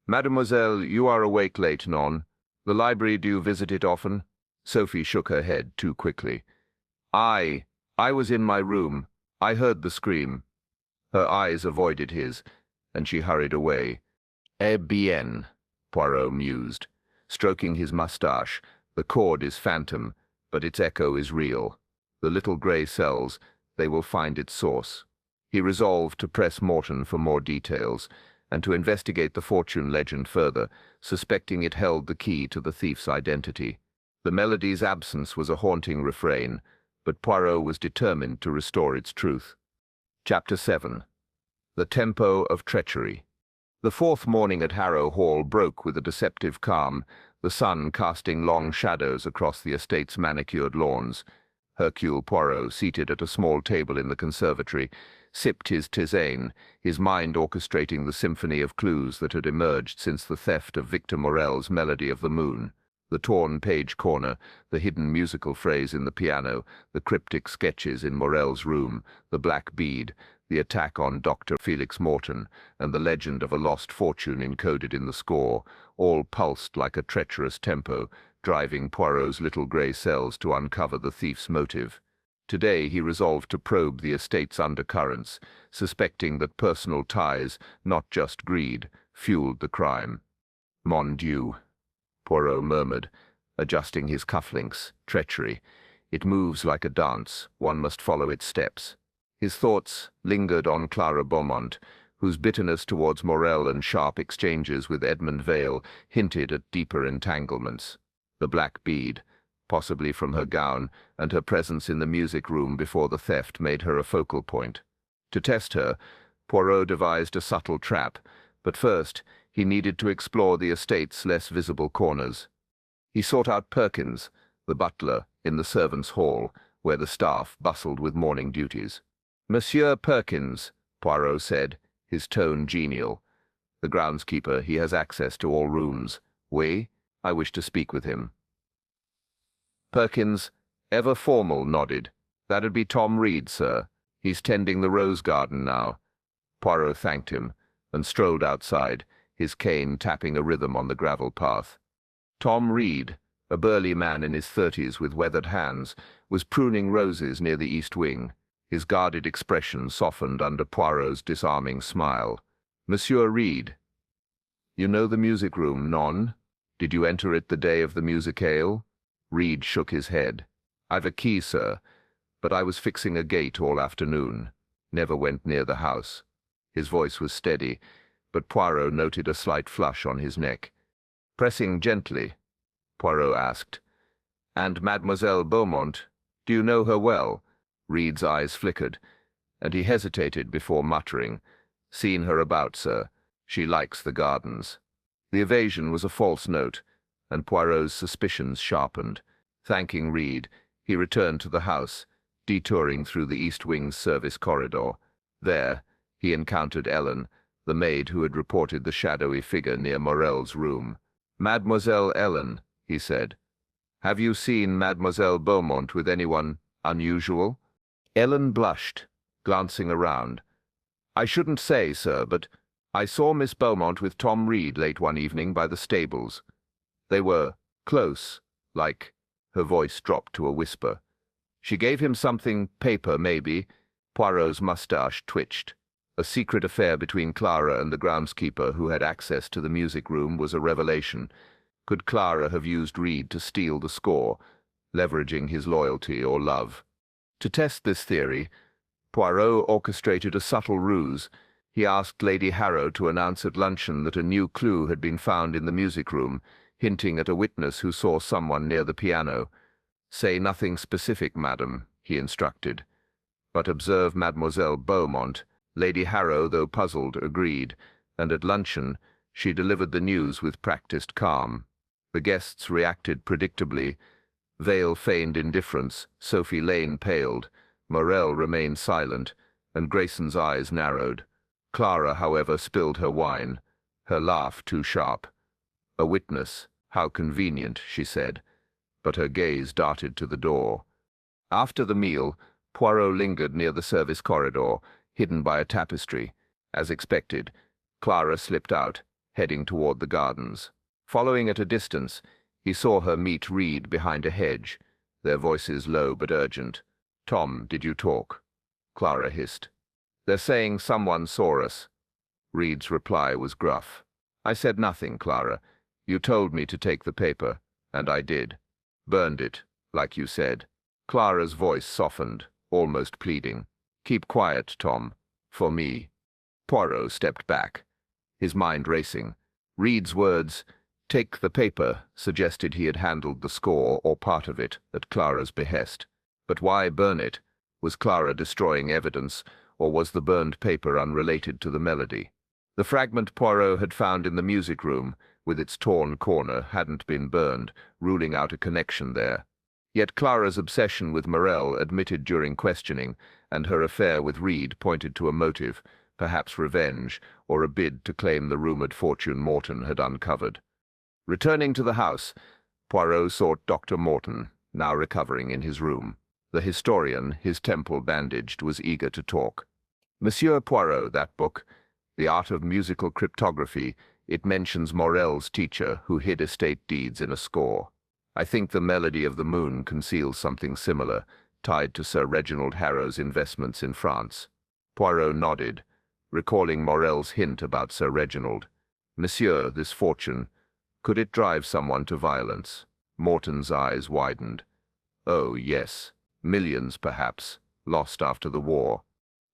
"Mademoiselle, you are awake late, non? The library, do you visit it often?" Sophie shook her head too quickly. I was in my room. I heard the scream." Her eyes avoided his, and she hurried away. "Eh bien," Poirot mused, stroking his moustache. "The chord is phantom, but its echo is real. The little grey cells, they will find its source." He resolved to press Morton for more details, and to investigate the fortune legend further, suspecting it held the key to the thief's identity. The melody's absence was a haunting refrain, but Poirot was determined to restore its truth. Chapter 7. The Tempo of Treachery. The fourth morning at Harrow Hall broke with a deceptive calm, the sun casting long shadows across the estate's manicured lawns. Hercule Poirot, seated at a small table in the conservatory, sipped his tisane, his mind orchestrating the symphony of clues that had emerged since the theft of Victor Morel's Melody of the Moon. The torn page corner, the hidden musical phrase in the piano, the cryptic sketches in Morel's room, the black bead, the attack on Dr. Felix Morton, and the legend of a lost fortune encoded in the score, all pulsed like a treacherous tempo, driving Poirot's little grey cells to uncover the thief's motive. Today he resolved to probe the estate's undercurrents, suspecting that personal ties, not just greed, fueled the crime. Mon Dieu, Poirot murmured, adjusting his cufflinks. Treachery. It moves like a dance. One must follow its steps. His thoughts lingered on Clara Beaumont, whose bitterness towards Morel and sharp exchanges with Edmund Vale hinted at deeper entanglements. The black bead, possibly from her gown, and her presence in the music room before the theft made her a focal point. To test her, Poirot devised a subtle trap, but first he needed to explore the estate's less visible corners. He sought out Perkins, the butler, in the servants' hall, where the staff bustled with morning duties. "Monsieur Perkins," Poirot said, his tone genial. "The groundskeeper, he has access to all rooms. Oui, I wish to speak with him." Perkins, ever formal, nodded. "That'd be Tom Reed, sir. He's tending the rose garden now." Poirot thanked him, and strolled outside, his cane tapping a rhythm on the gravel path. Tom Reed, a burly man in his 30s with weathered hands, was pruning roses near the east wing. His guarded expression softened under Poirot's disarming smile. "Monsieur Reed, you know the music room, non? Did you enter it the day of the musicale?" Reed shook his head. "I've a key, sir, but I was fixing a gate all afternoon. Never went near the house." His voice was steady, but Poirot noted a slight flush on his neck. "Pressing gently?" Poirot asked. "And Mademoiselle Beaumont, do you know her well?" Reed's eyes flickered, and he hesitated before muttering, "Seen her about, sir. She likes the gardens." The evasion was a false note, and Poirot's suspicions sharpened. Thanking Reed, he returned to the house, detouring through the East Wing's service corridor. There, he encountered Ellen, the maid who had reported the shadowy figure near Morel's room. "Mademoiselle Ellen," he said, "have you seen Mademoiselle Beaumont with anyone unusual?" Ellen blushed, glancing around. "I shouldn't say, sir, but I saw Miss Beaumont with Tom Reed late one evening by the stables. They were close, like—" Her voice dropped to a whisper. "She gave him something, paper maybe." Poirot's moustache twitched. A secret affair between Clara and the groundskeeper who had access to the music room was a revelation. Could Clara have used Reed to steal the score, leveraging his loyalty or love? To test this theory, Poirot orchestrated a subtle ruse. He asked Lady Harrow to announce at luncheon that a new clue had been found in the music room, hinting at a witness who saw someone near the piano. "Say nothing specific, madam," he instructed. "But observe Mademoiselle Beaumont." Lady Harrow, though puzzled, agreed, and at luncheon she delivered the news with practiced calm. The guests reacted predictably. Vale feigned indifference, Sophie Lane paled, Morel remained silent, and Grayson's eyes narrowed. Clara, however, spilled her wine, her laugh too sharp. "A witness, how convenient," she said, but her gaze darted to the door. After the meal, Poirot lingered near the service corridor, hidden by a tapestry. As expected, Clara slipped out, heading toward the gardens. Following at a distance, he saw her meet Reed behind a hedge, their voices low but urgent. "Tom, did you talk?" Clara hissed. "They're saying someone saw us." Reed's reply was gruff. "I said nothing, Clara. You told me to take the paper, and I did. Burned it, like you said." Clara's voice softened, almost pleading. "Keep quiet, Tom. For me." Poirot stepped back, his mind racing. Reed's words, "take the paper," suggested he had handled the score, or part of it, at Clara's behest. But why burn it? Was Clara destroying evidence, or was the burned paper unrelated to the melody? The fragment Poirot had found in the music room, with its torn corner, hadn't been burned, ruling out a connection there. Yet Clara's obsession with Morel, admitted during questioning, and her affair with Reed pointed to a motive, perhaps revenge, or a bid to claim the rumoured fortune Morton had uncovered. Returning to the house, Poirot sought Dr. Morton, now recovering in his room. The historian, his temple bandaged, was eager to talk. Monsieur Poirot, that book, The Art of Musical Cryptography, it mentions Morel's teacher who hid estate deeds in a score. I think the Melody of the Moon conceals something similar, tied to Sir Reginald Harrow's investments in France. Poirot nodded, recalling Morel's hint about Sir Reginald. Monsieur, this fortune, could it drive someone to violence? Morton's eyes widened. Oh, yes. Millions, perhaps, lost after the war.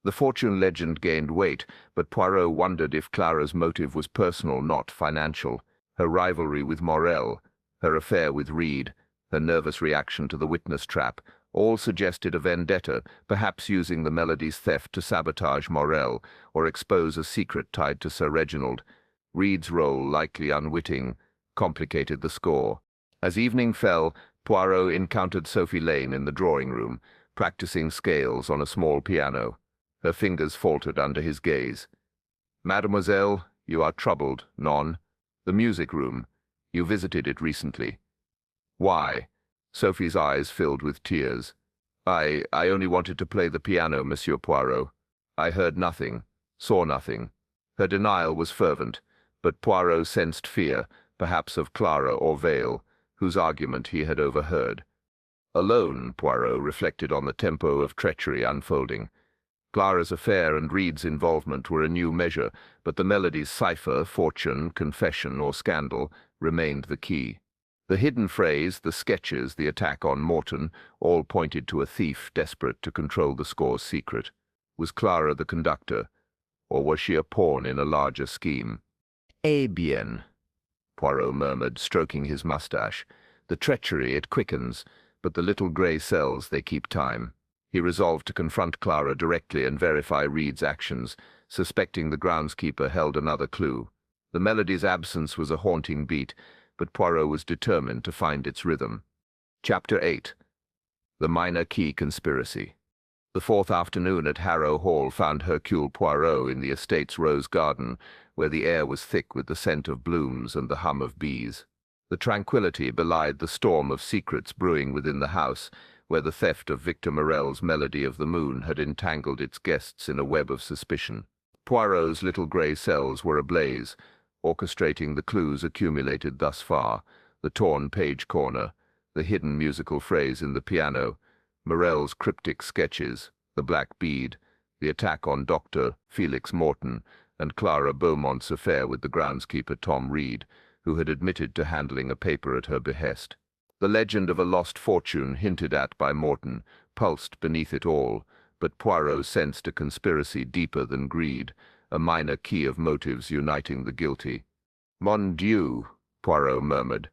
The fortune legend gained weight, but Poirot wondered if Clara's motive was personal, not financial. Her rivalry with Morel, her affair with Reed, her nervous reaction to the witness trap, all suggested a vendetta, perhaps using the Melody's theft to sabotage Morel or expose a secret tied to Sir Reginald. Reed's role, likely unwitting, complicated the score. As evening fell, Poirot encountered Sophie Lane in the drawing-room, practicing scales on a small piano. Her fingers faltered under his gaze. "Mademoiselle, you are troubled, non? The music room. You visited it recently." "Why?" Sophie's eyes filled with tears. I only wanted to play the piano, Monsieur Poirot. I heard nothing, saw nothing." Her denial was fervent, but Poirot sensed fear, perhaps of Clara or Vale, whose argument he had overheard. Alone, Poirot reflected on the tempo of treachery unfolding. Clara's affair and Reed's involvement were a new measure, but the Melody's cipher, fortune, confession, or scandal remained the key. The hidden phrase, the sketches, the attack on Morton, all pointed to a thief desperate to control the score's secret. Was Clara the conductor, or was she a pawn in a larger scheme? "Eh bien," Poirot murmured, stroking his mustache. "The treachery, it quickens, but the little grey cells, they keep time." He resolved to confront Clara directly and verify Reed's actions, suspecting the groundskeeper held another clue. The Melody's absence was a haunting beat, but Poirot was determined to find its rhythm. Chapter 8. The Minor Key Conspiracy. The fourth afternoon at Harrow Hall found Hercule Poirot in the estate's rose garden, where the air was thick with the scent of blooms and the hum of bees. The tranquillity belied the storm of secrets brewing within the house, where the theft of Victor Morel's Melody of the Moon had entangled its guests in a web of suspicion. Poirot's little grey cells were ablaze, orchestrating the clues accumulated thus far: the torn page corner, the hidden musical phrase in the piano, Morel's cryptic sketches, the black bead, the attack on Dr. Felix Morton, and Clara Beaumont's affair with the groundskeeper Tom Reed, who had admitted to handling a paper at her behest. The legend of a lost fortune hinted at by Morton pulsed beneath it all, but Poirot sensed a conspiracy deeper than greed, a minor key of motives uniting the guilty. "Mon Dieu," Poirot murmured,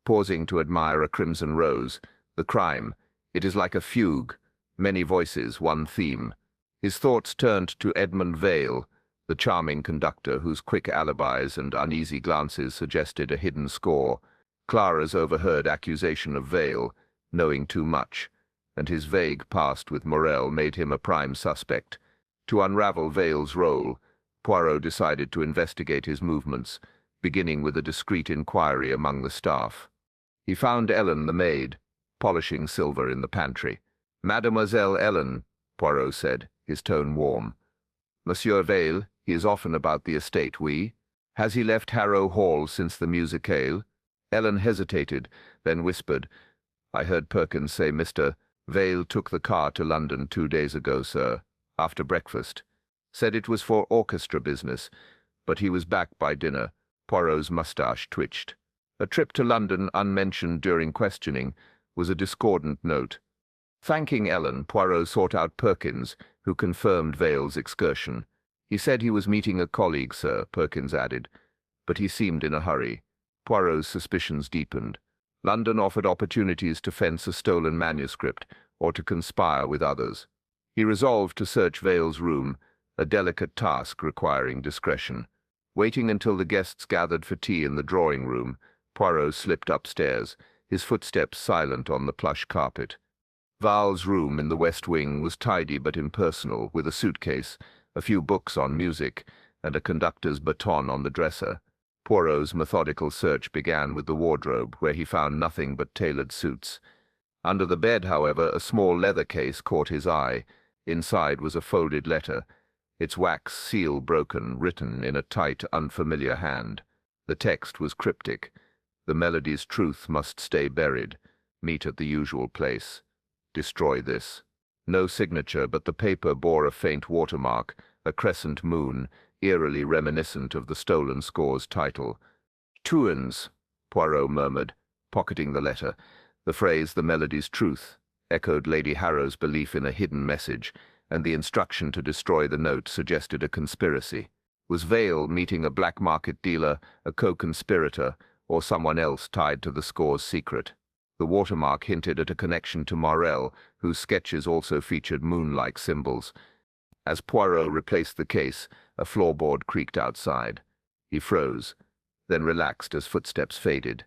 pausing to admire a crimson rose. "The crime. It is like a fugue. Many voices, one theme." His thoughts turned to Edmund Vale, the charming conductor whose quick alibis and uneasy glances suggested a hidden score. Clara's overheard accusation of Vale, knowing too much, and his vague past with Morel made him a prime suspect. To unravel Vale's role, Poirot decided to investigate his movements, beginning with a discreet inquiry among the staff. He found Ellen, the maid, polishing silver in the pantry. "Mademoiselle Ellen," Poirot said, his tone warm. "Monsieur Vale, he is often about the estate, oui? Has he left Harrow Hall since the musicale?" Ellen hesitated, then whispered, "I heard Perkins say Mr. Vale took the car to London 2 days ago, sir, after breakfast. Said it was for orchestra business, but he was back by dinner." Poirot's moustache twitched. A trip to London, unmentioned during questioning, was a discordant note. Thanking Ellen, Poirot sought out Perkins, who confirmed Vale's excursion. "He said he was meeting a colleague, sir," Perkins added, "but he seemed in a hurry." Poirot's suspicions deepened. London offered opportunities to fence a stolen manuscript, or to conspire with others. He resolved to search Vale's room, a delicate task requiring discretion. Waiting until the guests gathered for tea in the drawing-room, Poirot slipped upstairs, his footsteps silent on the plush carpet. Val's room in the West Wing was tidy but impersonal, with a suitcase, a few books on music, and a conductor's baton on the dresser. Poirot's methodical search began with the wardrobe, where he found nothing but tailored suits. Under the bed, however, a small leather case caught his eye. Inside was a folded letter, its wax seal broken, written in a tight, unfamiliar hand. The text was cryptic. The melody's truth must stay buried. Meet at the usual place. Destroy this. No signature, but the paper bore a faint watermark, a crescent moon, eerily reminiscent of the stolen score's title. Tunes, Poirot murmured, pocketing the letter. The phrase, "the melody's truth," echoed Lady Harrow's belief in a hidden message, and the instruction to destroy the note suggested a conspiracy. Was Vale meeting a black market dealer, a co-conspirator, or someone else tied to the score's secret? The watermark hinted at a connection to Morel, whose sketches also featured moon-like symbols. As Poirot replaced the case, a floorboard creaked outside. He froze, then relaxed as footsteps faded.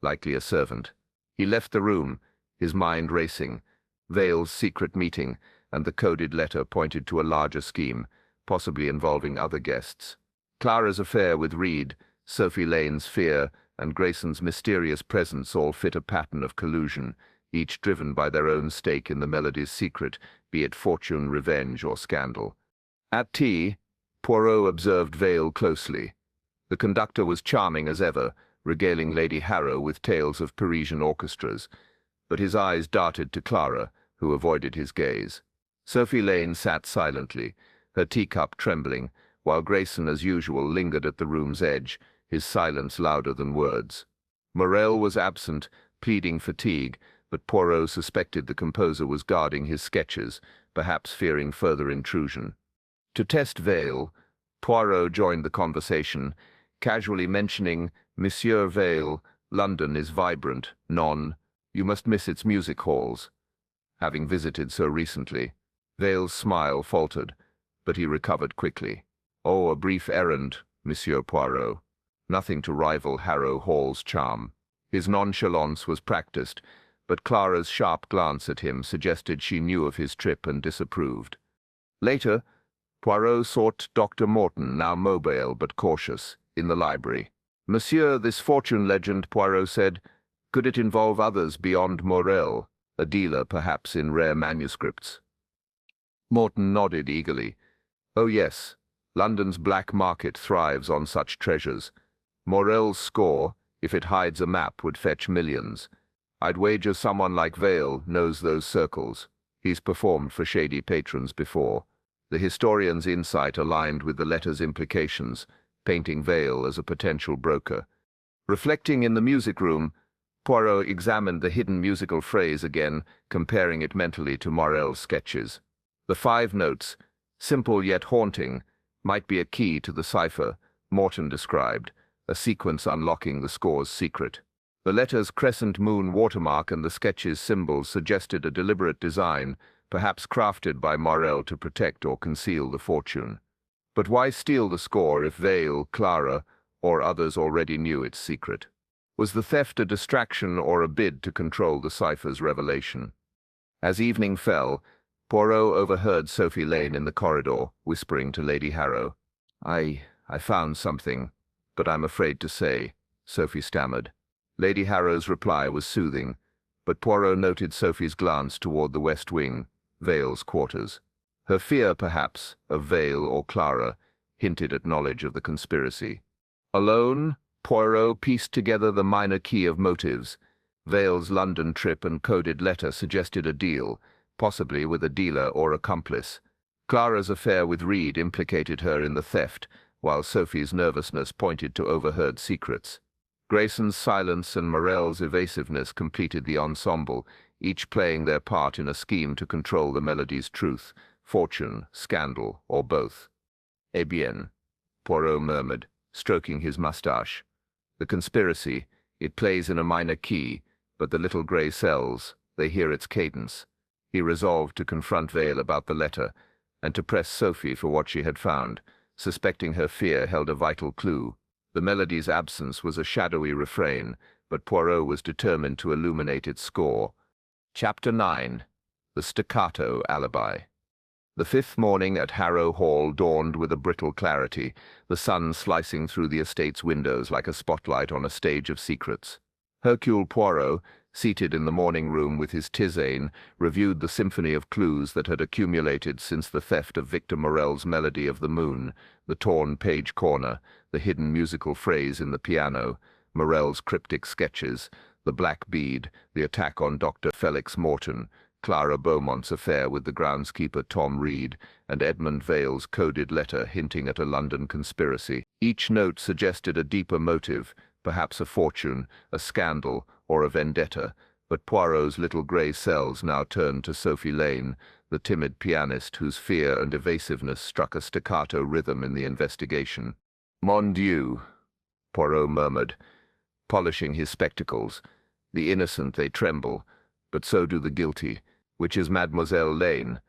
Likely a servant. He left the room, his mind racing. Vale's secret meeting, and the coded letter pointed to a larger scheme, possibly involving other guests. Clara's affair with Reed, Sophie Lane's fear, and Grayson's mysterious presence all fit a pattern of collusion, each driven by their own stake in the melody's secret, be it fortune, revenge, or scandal. At tea, Poirot observed Vale closely. The conductor was charming as ever, regaling Lady Harrow with tales of Parisian orchestras, but his eyes darted to Clara, who avoided his gaze. Sophie Lane sat silently, her teacup trembling, while Grayson, as usual, lingered at the room's edge, his silence louder than words. Morel was absent, pleading fatigue, but Poirot suspected the composer was guarding his sketches, perhaps fearing further intrusion. To test Vale, Poirot joined the conversation, casually mentioning, "Monsieur Vale, London is vibrant, you must miss its music halls." Having visited so recently, Vale's smile faltered, but he recovered quickly. "Oh, a brief errand, Monsieur Poirot. Nothing to rival Harrow Hall's charm." His nonchalance was practiced, but Clara's sharp glance at him suggested she knew of his trip and disapproved. Later, Poirot sought Dr. Morton, now mobile but cautious, in the library. "Monsieur, this fortune legend," Poirot said, "could it involve others beyond Morel, a dealer perhaps in rare manuscripts?" Morton nodded eagerly. "Oh yes, London's black market thrives on such treasures. Morel's score, if it hides a map, would fetch millions. I'd wager someone like Vale knows those circles. He's performed for shady patrons before." The historian's insight aligned with the letter's implications, painting Vale as a potential broker. Reflecting in the music room, Poirot examined the hidden musical phrase again, comparing it mentally to Morel's sketches. The 5 notes, simple yet haunting, might be a key to the cipher Morton described, a sequence unlocking the score's secret. The letter's crescent moon watermark and the sketch's symbols suggested a deliberate design, perhaps crafted by Morel to protect or conceal the fortune. But why steal the score if Vale, Clara, or others already knew its secret? Was the theft a distraction or a bid to control the cipher's revelation? As evening fell, Poirot overheard Sophie Lane in the corridor, whispering to Lady Harrow. I found something, but I'm afraid to say," Sophie stammered. Lady Harrow's reply was soothing, but Poirot noted Sophie's glance toward the West Wing, Vale's quarters. Her fear, perhaps, of Vale or Clara, hinted at knowledge of the conspiracy. Alone, Poirot pieced together the minor key of motives. Vale's London trip and coded letter suggested a deal, possibly with a dealer or accomplice. Clara's affair with Reed implicated her in the theft, while Sophie's nervousness pointed to overheard secrets. Grayson's silence and Morel's evasiveness completed the ensemble, each playing their part in a scheme to control the melody's truth, fortune, scandal, or both. "Eh bien," Poirot murmured, stroking his moustache. "The conspiracy, it plays in a minor key, but the little grey cells, they hear its cadence." He resolved to confront Vale about the letter, and to press Sophie for what she had found, suspecting her fear held a vital clue. The melody's absence was a shadowy refrain, but Poirot was determined to illuminate its score. Chapter 9. The Staccato Alibi. The fifth morning at Harrow Hall dawned with a brittle clarity, the sun slicing through the estate's windows like a spotlight on a stage of secrets. Hercule Poirot, seated in the morning room with his tisane, reviewed the symphony of clues that had accumulated since the theft of Victor Morel's Melody of the Moon, the torn page corner, the hidden musical phrase in the piano, Morel's cryptic sketches, the black bead, the attack on Dr. Felix Morton, Clara Beaumont's affair with the groundskeeper Tom Reed, and Edmund Vale's coded letter hinting at a London conspiracy. Each note suggested a deeper motive, perhaps a fortune, a scandal, or a vendetta, but Poirot's little grey cells now turned to Sophie Lane, the timid pianist whose fear and evasiveness struck a staccato rhythm in the investigation. "Mon Dieu," Poirot murmured, polishing his spectacles. "The innocent, they tremble, but so do the guilty. Which is Mademoiselle Lane?"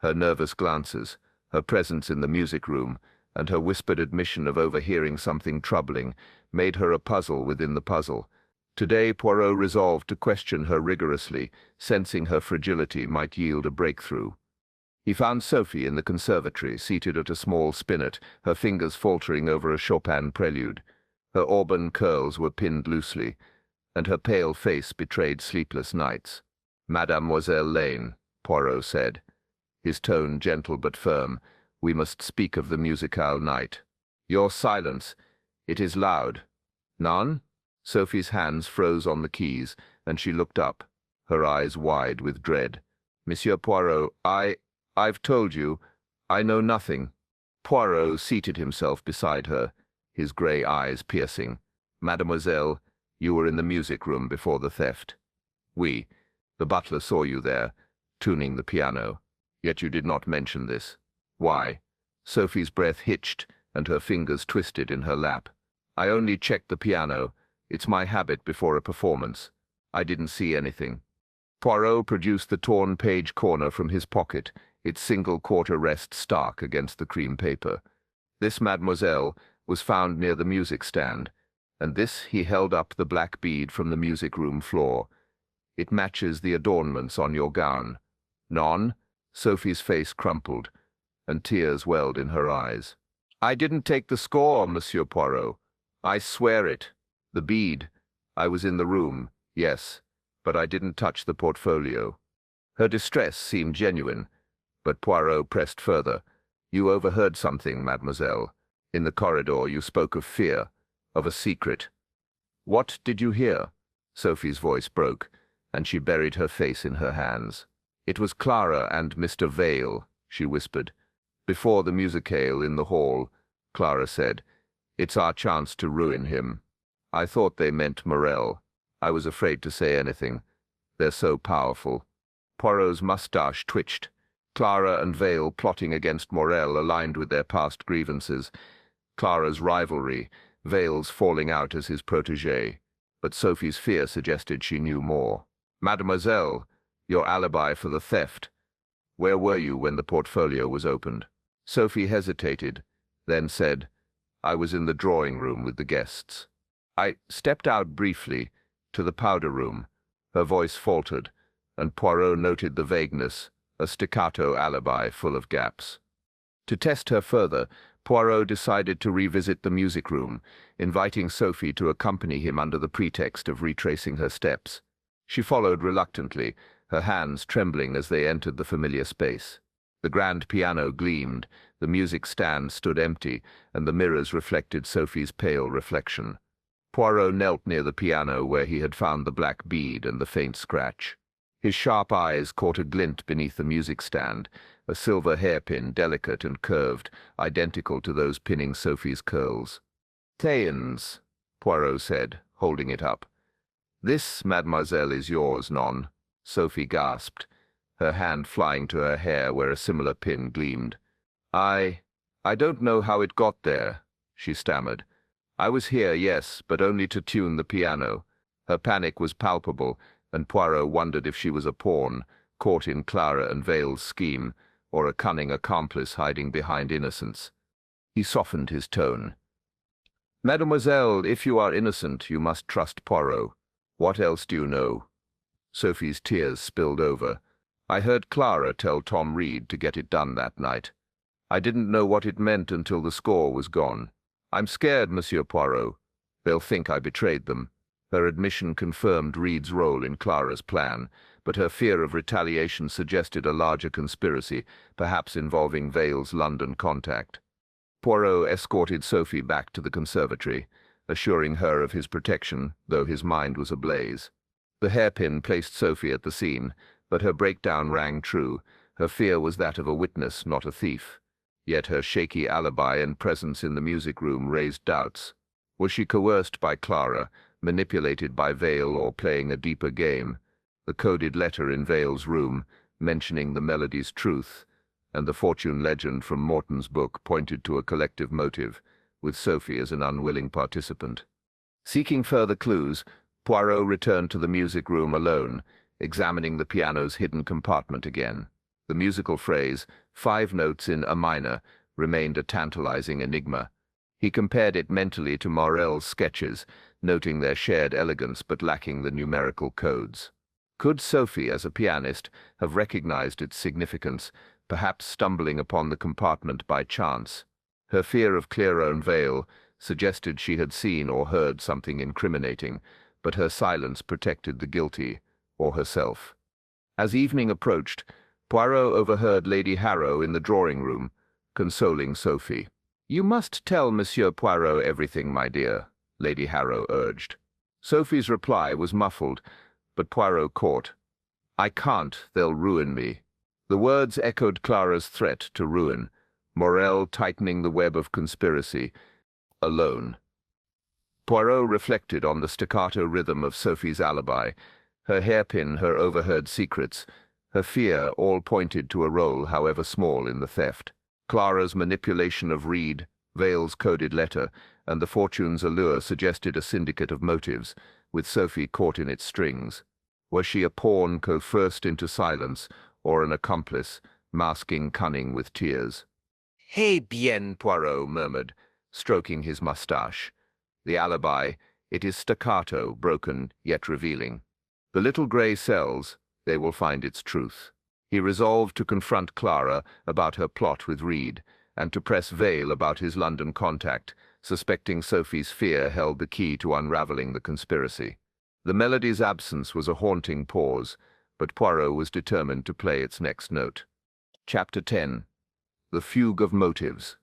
Her nervous glances, her presence in the music room, and her whispered admission of overhearing something troubling made her a puzzle within the puzzle. Today Poirot resolved to question her rigorously, sensing her fragility might yield a breakthrough. He found Sophie in the conservatory, seated at a small spinet, her fingers faltering over a Chopin prelude. Her auburn curls were pinned loosely, and her pale face betrayed sleepless nights. "Mademoiselle Lane," Poirot said, his tone gentle but firm, "we must speak of the musicale night. Your silence. It is loud." "None?" Sophie's hands froze on the keys, and she looked up, her eyes wide with dread. "Monsieur Poirot, I've told you, I know nothing." Poirot seated himself beside her, his grey eyes piercing. "Mademoiselle, you were in the music room before the theft." "Oui. The butler saw you there, tuning the piano. Yet you did not mention this. Why?" Sophie's breath hitched, and her fingers twisted in her lap. "I only checked the piano. It's my habit before a performance. I didn't see anything." Poirot produced the torn page corner from his pocket, its single quarter rest stark against the cream paper. "This, mademoiselle, was found near the music stand, and this," he held up the black bead from the music room floor. "It matches the adornments on your gown." "Non?" Sophie's face crumpled, and tears welled in her eyes. "I didn't take the score, Monsieur Poirot. I swear it. The bead. I was in the room, yes, but I didn't touch the portfolio." Her distress seemed genuine, but Poirot pressed further. "You overheard something, mademoiselle. In the corridor you spoke of fear, of a secret." "What did you hear?" Sophie's voice broke, and she buried her face in her hands. "It was Clara and Mr. Vale," she whispered. "Before the musicale in the hall," Clara said. "It's our chance to ruin him. I thought they meant Morel. I was afraid to say anything. They're so powerful." Poirot's moustache twitched. Clara and Vale plotting against Morel aligned with their past grievances. Clara's rivalry, Vale's falling out as his protégé. But Sophie's fear suggested she knew more. "Mademoiselle, your alibi for the theft. Where were you when the portfolio was opened?" Sophie hesitated, then said, "I was in the drawing room with the guests. I stepped out briefly, to the powder room." Her voice faltered, and Poirot noted the vagueness, a staccato alibi full of gaps. To test her further, Poirot decided to revisit the music room, inviting Sophie to accompany him under the pretext of retracing her steps. She followed reluctantly, her hands trembling as they entered the familiar space. The grand piano gleamed, the music stand stood empty, and the mirrors reflected Sophie's pale reflection. Poirot knelt near the piano where he had found the black bead and the faint scratch. His sharp eyes caught a glint beneath the music stand, a silver hairpin, delicate and curved, identical to those pinning Sophie's curls. "Théans," Poirot said, holding it up. "This, mademoiselle, is yours, non?" Sophie gasped, her hand flying to her hair where a similar pin gleamed. I don't know how it got there," she stammered. "I was here, yes, but only to tune the piano." Her panic was palpable, and Poirot wondered if she was a pawn, caught in Clara and Vale's scheme, or a cunning accomplice hiding behind innocence. He softened his tone. "Mademoiselle, if you are innocent, you must trust Poirot. What else do you know? Sophie's tears spilled over. I heard Clara tell Tom Reed to get it done that night. I didn't know what it meant until the score was gone. I'm scared, Monsieur Poirot. They'll think I betrayed them. Her admission confirmed Reed's role in Clara's plan, but her fear of retaliation suggested a larger conspiracy, perhaps involving Vale's London contact. Poirot escorted Sophie back to the conservatory, assuring her of his protection, though his mind was ablaze. The hairpin placed Sophie at the scene, but her breakdown rang true. Her fear was that of a witness, not a thief. Yet her shaky alibi and presence in the music room raised doubts. Was she coerced by Clara, manipulated by Vale, or playing a deeper game? The coded letter in Vale's room, mentioning the melody's truth, and the fortune legend from Morton's book pointed to a collective motive, with Sophie as an unwilling participant. Seeking further clues, Poirot returned to the music room alone, examining the piano's hidden compartment again. The musical phrase, 5 notes in A minor, remained a tantalizing enigma. He compared it mentally to Morel's sketches, noting their shared elegance but lacking the numerical codes. Could Sophie, as a pianist, have recognized its significance, perhaps stumbling upon the compartment by chance? Her fear of Clara and Vale suggested she had seen or heard something incriminating, but her silence protected the guilty, or herself. As evening approached, Poirot overheard Lady Harrow in the drawing-room, consoling Sophie. "You must tell Monsieur Poirot everything, my dear," Lady Harrow urged. Sophie's reply was muffled, but Poirot caught. "I can't, they'll ruin me." The words echoed Clara's threat to ruin, Morel tightening the web of conspiracy, alone. Poirot reflected on the staccato rhythm of Sophie's alibi, her hairpin, her overheard secrets, her fear, all pointed to a role, however small, in the theft. Clara's manipulation of Reed, Vale's coded letter, and the fortune's allure suggested a syndicate of motives, with Sophie caught in its strings. Was she a pawn coerced into silence, or an accomplice, masking cunning with tears? "Eh bien," Poirot murmured, stroking his moustache. The alibi, it is staccato, broken, yet revealing. The little grey cells, they will find its truth. He resolved to confront Clara about her plot with Reed, and to press Vale about his London contact, suspecting Sophie's fear held the key to unraveling the conspiracy. The melody's absence was a haunting pause, but Poirot was determined to play its next note. Chapter 10. The Fugue of Motives.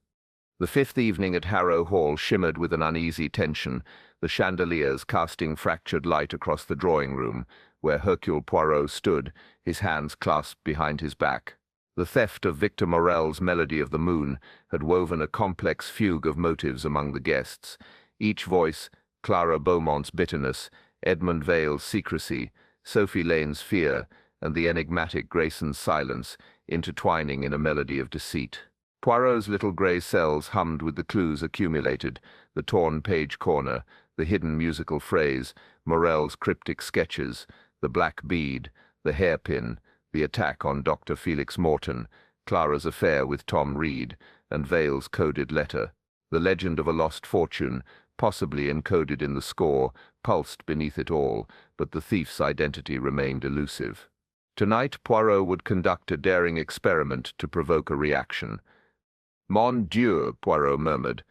The fifth evening at Harrow Hall shimmered with an uneasy tension, the chandeliers casting fractured light across the drawing-room, where Hercule Poirot stood, his hands clasped behind his back. The theft of Victor Morel's Melody of the Moon had woven a complex fugue of motives among the guests, each voice, Clara Beaumont's bitterness, Edmund Vale's secrecy, Sophie Lane's fear, and the enigmatic Grayson's silence, intertwining in a melody of deceit. Poirot's little grey cells hummed with the clues accumulated, the torn page corner, the hidden musical phrase, Morel's cryptic sketches, the black bead, the hairpin, the attack on Dr. Felix Morton, Clara's affair with Tom Reed, and Vale's coded letter. The legend of a lost fortune, possibly encoded in the score, pulsed beneath it all, but the thief's identity remained elusive. Tonight Poirot would conduct a daring experiment to provoke a reaction. "Mon Dieu," Poirot murmured,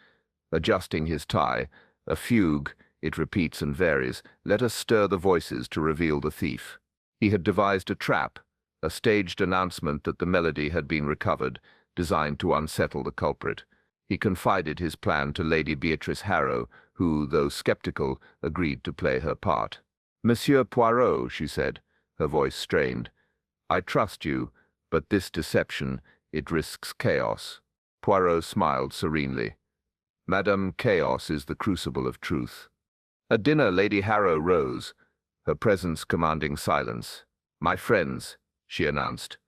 adjusting his tie. "A fugue, it repeats and varies. Let us stir the voices to reveal the thief." He had devised a trap, a staged announcement that the melody had been recovered, designed to unsettle the culprit. He confided his plan to Lady Beatrice Harrow, who, though sceptical, agreed to play her part. "Monsieur Poirot," she said, her voice strained, "I trust you, but this deception, it risks chaos." Poirot smiled serenely. "Madame, chaos is the crucible of truth." At dinner, Lady Harrow rose, her presence commanding silence. "My friends," she announced,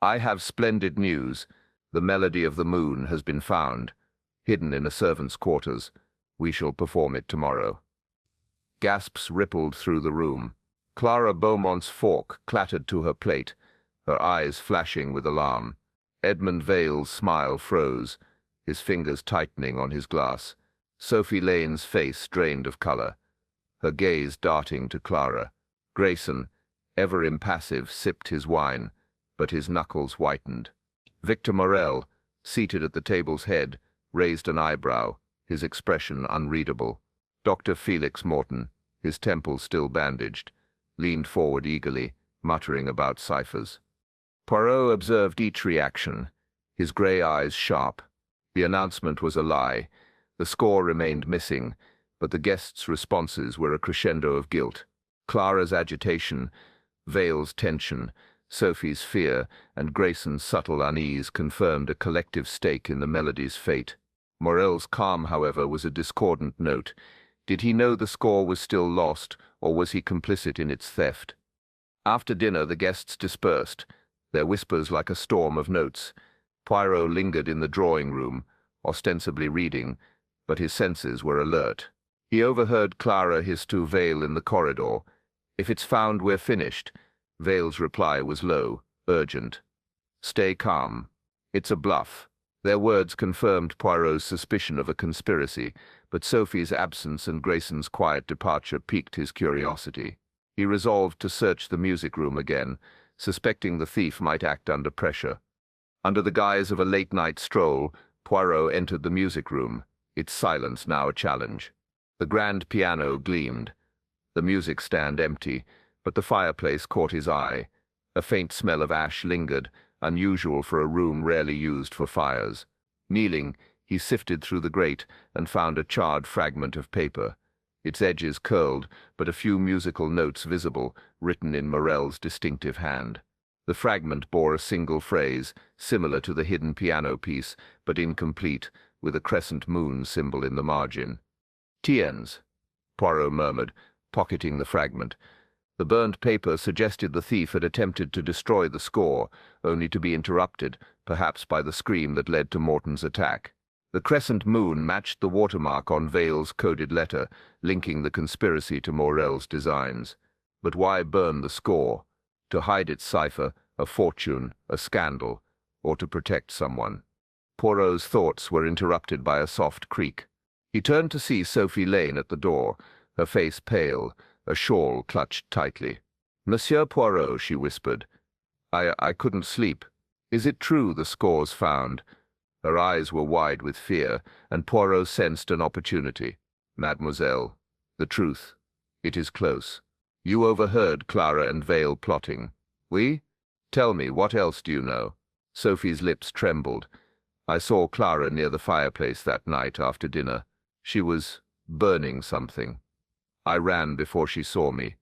"I have splendid news. The Melody of the Moon has been found, hidden in a servant's quarters. We shall perform it tomorrow." Gasps rippled through the room. Clara Beaumont's fork clattered to her plate, her eyes flashing with alarm. Edmund Vale's smile froze, his fingers tightening on his glass. Sophie Lane's face drained of color. her gaze darting to Clara. Grayson, ever impassive, sipped his wine, but his knuckles whitened. Victor Morel, seated at the table's head, raised an eyebrow, his expression unreadable. Dr. Felix Morton, his temples still bandaged, leaned forward eagerly, muttering about ciphers. Poirot observed each reaction, his grey eyes sharp. The announcement was a lie. The score remained missing, but the guests' responses were a crescendo of guilt. Clara's agitation, Vale's tension, Sophie's fear, and Grayson's subtle unease confirmed a collective stake in the melody's fate. Morel's calm, however, was a discordant note. Did he know the score was still lost, or was he complicit in its theft? After dinner the guests dispersed, their whispers like a storm of notes. Poirot lingered in the drawing-room, ostensibly reading, but his senses were alert. He overheard Clara hiss to Vale in the corridor, "If it's found, we're finished." Vale's reply was low, urgent. "Stay calm. It's a bluff." Their words confirmed Poirot's suspicion of a conspiracy, but Sophie's absence and Grayson's quiet departure piqued his curiosity. He resolved to search the music room again, suspecting the thief might act under pressure. Under the guise of a late-night stroll, Poirot entered the music room, its silence now a challenge. The grand piano gleamed, the music stand empty, but the fireplace caught his eye. A faint smell of ash lingered, unusual for a room rarely used for fires. Kneeling, he sifted through the grate and found a charred fragment of paper. Its edges curled, but a few musical notes visible, written in Morel's distinctive hand. The fragment bore a single phrase, similar to the hidden piano piece, but incomplete, with a crescent moon symbol in the margin. "Tiens," Poirot murmured, pocketing the fragment. The burned paper suggested the thief had attempted to destroy the score, only to be interrupted, perhaps by the scream that led to Morton's attack. The crescent moon matched the watermark on Vale's coded letter, linking the conspiracy to Morel's designs. But why burn the score? To hide its cipher, a fortune, a scandal, or to protect someone? Poirot's thoughts were interrupted by a soft creak. He turned to see Sophie Lane at the door, her face pale, a shawl clutched tightly. "Monsieur Poirot," she whispered. I couldn't sleep. Is it true the score's found?" Her eyes were wide with fear, and Poirot sensed an opportunity. "Mademoiselle, the truth. It is close. You overheard Clara and Vale plotting. Oui? Tell me, what else do you know?" Sophie's lips trembled. "I saw Clara near the fireplace that night after dinner. She was burning something. I ran before she saw me."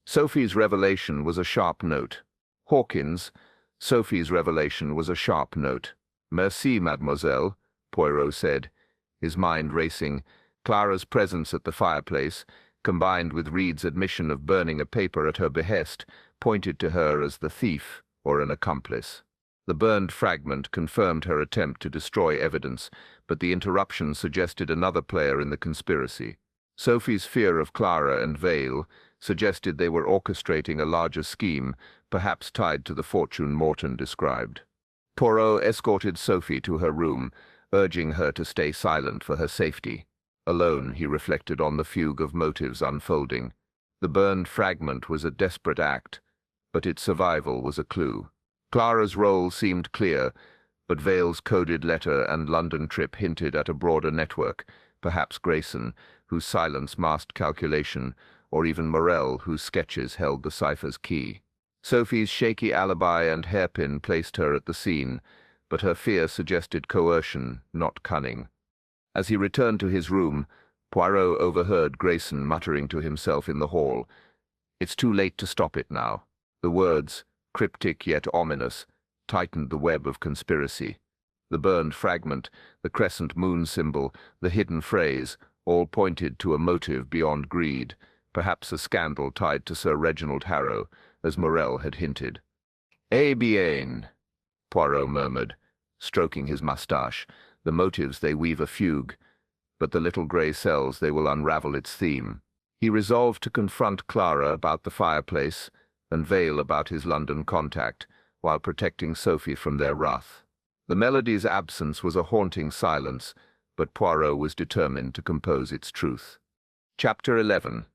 Sophie's revelation was a sharp note. Hawkins, Sophie's revelation was a sharp note. "Merci, mademoiselle," Poirot said, his mind racing. Clara's presence at the fireplace, combined with Reed's admission of burning a paper at her behest, pointed to her as the thief or an accomplice. The burned fragment confirmed her attempt to destroy evidence, but the interruption suggested another player in the conspiracy. Sophie's fear of Clara and Vale suggested they were orchestrating a larger scheme, perhaps tied to the fortune Morton described. Poirot escorted Sophie to her room, urging her to stay silent for her safety. Alone, he reflected on the fugue of motives unfolding. The burned fragment was a desperate act, but its survival was a clue. Clara's role seemed clear, but Vale's coded letter and London trip hinted at a broader network, perhaps Grayson, whose silence masked calculation, or even Morel, whose sketches held the cipher's key. Sophie's shaky alibi and hairpin placed her at the scene, but her fear suggested coercion, not cunning. As he returned to his room, Poirot overheard Grayson muttering to himself in the hall. "It's too late to stop it now." The words, cryptic yet ominous, tightened the web of conspiracy. The burned fragment, the crescent moon symbol, the hidden phrase, all pointed to a motive beyond greed, perhaps a scandal tied to Sir Reginald Harrow, as Morel had hinted. "Eh bien," Poirot murmured, stroking his moustache. "The motives they weave a fugue, but the little grey cells they will unravel its theme." He resolved to confront Clara about the fireplace and Vale about his London contact, while protecting Sophie from their wrath. The melody's absence was a haunting silence, but Poirot was determined to compose its truth. Chapter 11.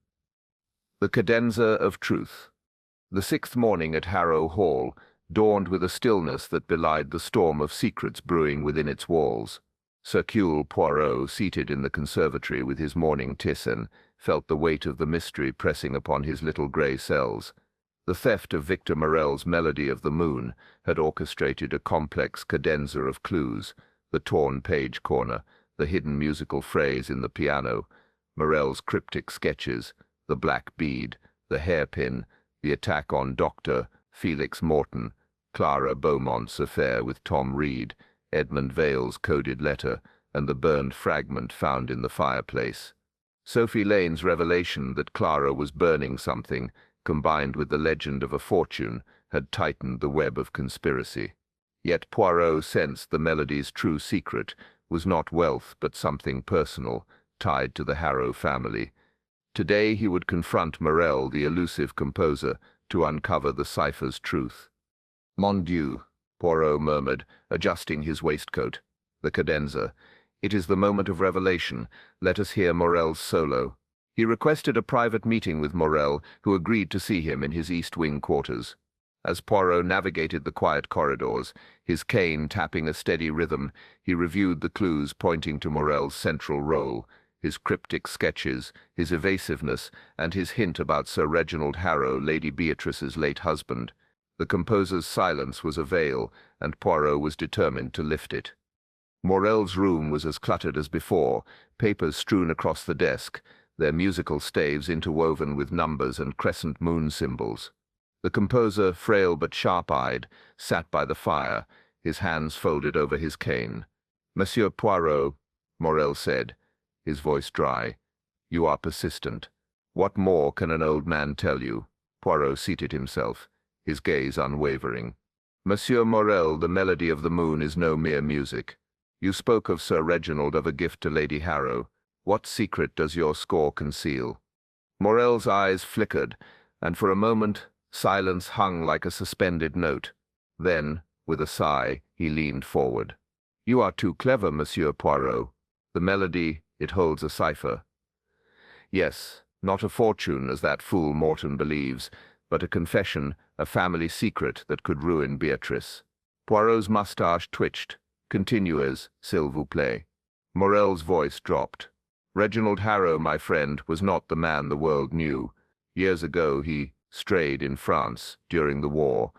The cadenza of truth. The sixth morning at Harrow Hall dawned with a stillness that belied the storm of secrets brewing within its walls. Hercule Poirot, seated in the conservatory with his morning tisane, felt the weight of the mystery pressing upon his little grey cells. The theft of Victor Morel's Melody of the Moon had orchestrated a complex cadenza of clues: the torn page corner, the hidden musical phrase in the piano, Morel's cryptic sketches, the black bead, the hairpin, the attack on Dr. Felix Morton, Clara Beaumont's affair with Tom Reed, Edmund Vale's coded letter, and the burned fragment found in the fireplace. Sophie Lane's revelation that Clara was burning something, combined with the legend of a fortune, had tightened the web of conspiracy. Yet Poirot sensed the Melody's true secret was not wealth but something personal, tied to the Harrow family. Today he would confront Morel, the elusive composer, to uncover the cipher's truth. "Mon Dieu," Poirot murmured, adjusting his waistcoat. The cadenza. "It is the moment of revelation. Let us hear Morel's solo." He requested a private meeting with Morel, who agreed to see him in his East Wing quarters. As Poirot navigated the quiet corridors, his cane tapping a steady rhythm, he reviewed the clues pointing to Morel's central role: his cryptic sketches, his evasiveness, and his hint about Sir Reginald Harrow, Lady Beatrice's late husband. The composer's silence was a veil, and Poirot was determined to lift it. Morel's room was as cluttered as before, papers strewn across the desk, their musical staves interwoven with numbers and crescent moon symbols. The composer, frail but sharp-eyed, sat by the fire, his hands folded over his cane. "Monsieur Poirot," Morel said, his voice dry, "you are persistent. What more can an old man tell you?" Poirot seated himself, his gaze unwavering. "Monsieur Morel, the Melody of the Moon is no mere music. You spoke of Sir Reginald, of a gift to Lady Harrow. What secret does your score conceal?" Morel's eyes flickered, and for a moment silence hung like a suspended note. Then, with a sigh, he leaned forward. "You are too clever, Monsieur Poirot. The Melody, it holds a cipher. Yes, not a fortune, as that fool Morton believes, but a confession, a family secret that could ruin Beatrice." Poirot's moustache twitched. "Continuez, s'il vous plaît." Morel's voice dropped. "Reginald Harrow, my friend, was not the man the world knew. Years ago he strayed in France during the war.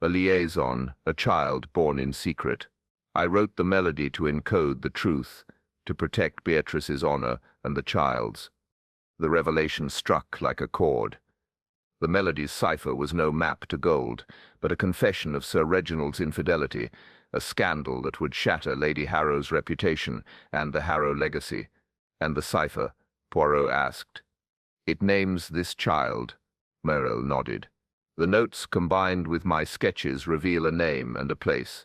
A liaison, a child born in secret. I wrote the Melody to encode the truth, to protect Beatrice's honor and the child's." The revelation struck like a chord. The Melody's cipher was no map to gold, but a confession of Sir Reginald's infidelity, a scandal that would shatter Lady Harrow's reputation and the Harrow legacy. "And the cipher?" Poirot asked. "It names this child." Morel nodded. "The notes combined with my sketches reveal a name and a place.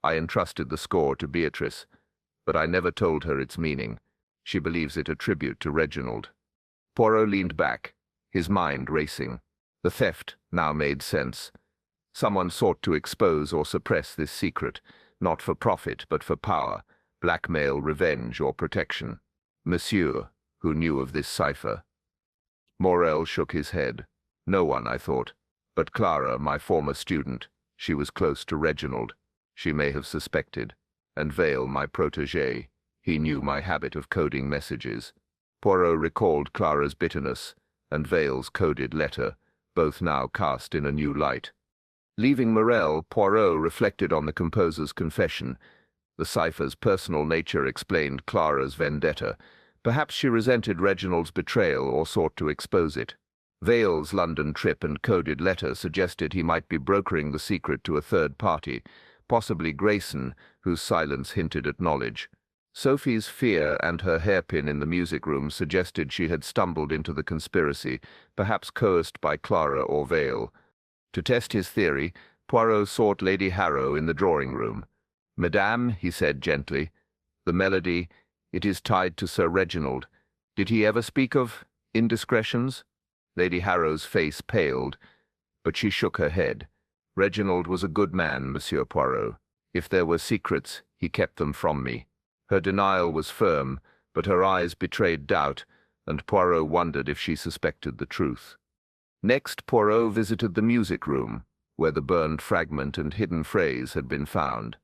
I entrusted the score to Beatrice, but I never told her its meaning. She believes it a tribute to Reginald." Poirot leaned back, his mind racing. The theft now made sense. Someone sought to expose or suppress this secret, not for profit but for power, blackmail, revenge, or protection. Monsieur, who knew of this cipher? Morel shook his head. "No one, I thought. But Clara, my former student. She was close to Reginald. She may have suspected. And Vale, my protégé. He knew my habit of coding messages." Poirot recalled Clara's bitterness and Vale's coded letter, both now cast in a new light. Leaving Morel, Poirot reflected on the composer's confession. The cipher's personal nature explained Clara's vendetta. Perhaps she resented Reginald's betrayal or sought to expose it. Vale's London trip and coded letter suggested he might be brokering the secret to a third party, possibly Grayson, whose silence hinted at knowledge. Sophie's fear and her hairpin in the music room suggested she had stumbled into the conspiracy, perhaps coerced by Clara or Vale. To test his theory, Poirot sought Lady Harrow in the drawing-room. "Madame," he said gently, "the Melody, it is tied to Sir Reginald. Did he ever speak of indiscretions?" Lady Harrow's face paled, but she shook her head. "Reginald was a good man, Monsieur Poirot. If there were secrets, he kept them from me." Her denial was firm, but her eyes betrayed doubt, and Poirot wondered if she suspected the truth. Next, Poirot visited the music room, where the burned fragment and hidden phrase had been found.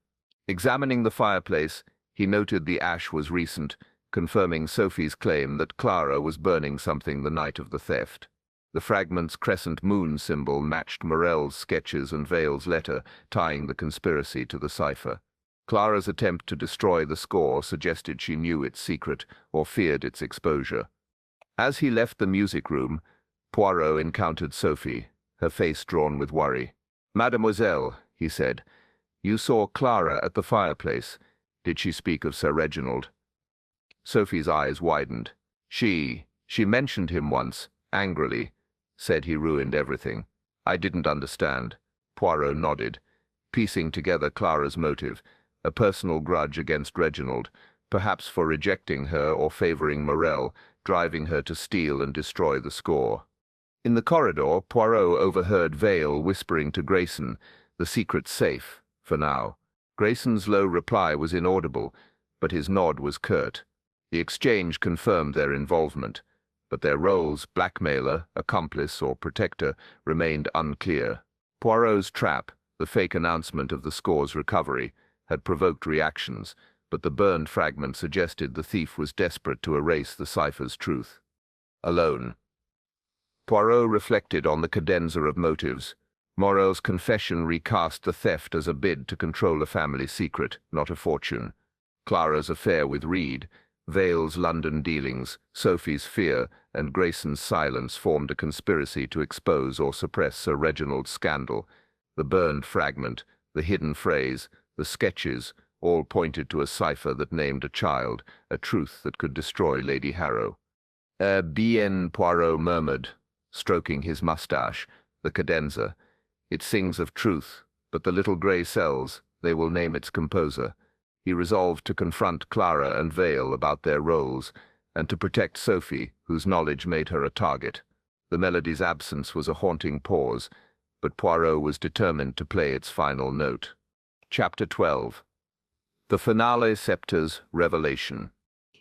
Examining the fireplace, he noted the ash was recent, confirming Sophie's claim that Clara was burning something the night of the theft. The fragment's crescent moon symbol matched Morell's sketches and Vale's letter, tying the conspiracy to the cipher. Clara's attempt to destroy the score suggested she knew its secret or feared its exposure. As he left the music room, Poirot encountered Sophie, her face drawn with worry. "Mademoiselle," he said, "you saw Clara at the fireplace. Did she speak of Sir Reginald?" Sophie's eyes widened. She mentioned him once, angrily, said he ruined everything. I didn't understand. Poirot nodded, piecing together Clara's motive, a personal grudge against Reginald, perhaps for rejecting her or favoring Morell, driving her to steal and destroy the score. In the corridor, Poirot overheard Vale whispering to Grayson, "The secret's safe, for now." Grayson's low reply was inaudible, but his nod was curt. The exchange confirmed their involvement, but their roles, blackmailer, accomplice, or protector, remained unclear. Poirot's trap, the fake announcement of the score's recovery, had provoked reactions, but the burned fragment suggested the thief was desperate to erase the cipher's truth. Alone, Poirot reflected on the cadenza of motives. Morell's confession recast the theft as a bid to control a family secret, not a fortune. Clara's affair with Reed, Vale's London dealings, Sophie's fear, and Grayson's silence formed a conspiracy to expose or suppress Sir Reginald's scandal. The burned fragment, the hidden phrase, the sketches, all pointed to a cipher that named a child, a truth that could destroy Lady Harrow. Bien, Poirot murmured, stroking his moustache, the cadenza. It sings of truth, but the little grey cells, they will name its composer. He resolved to confront Clara and Vale about their roles, and to protect Sophie, whose knowledge made her a target. The melody's absence was a haunting pause, but Poirot was determined to play its final note. Chapter 12. The Finale Scepter's Revelation.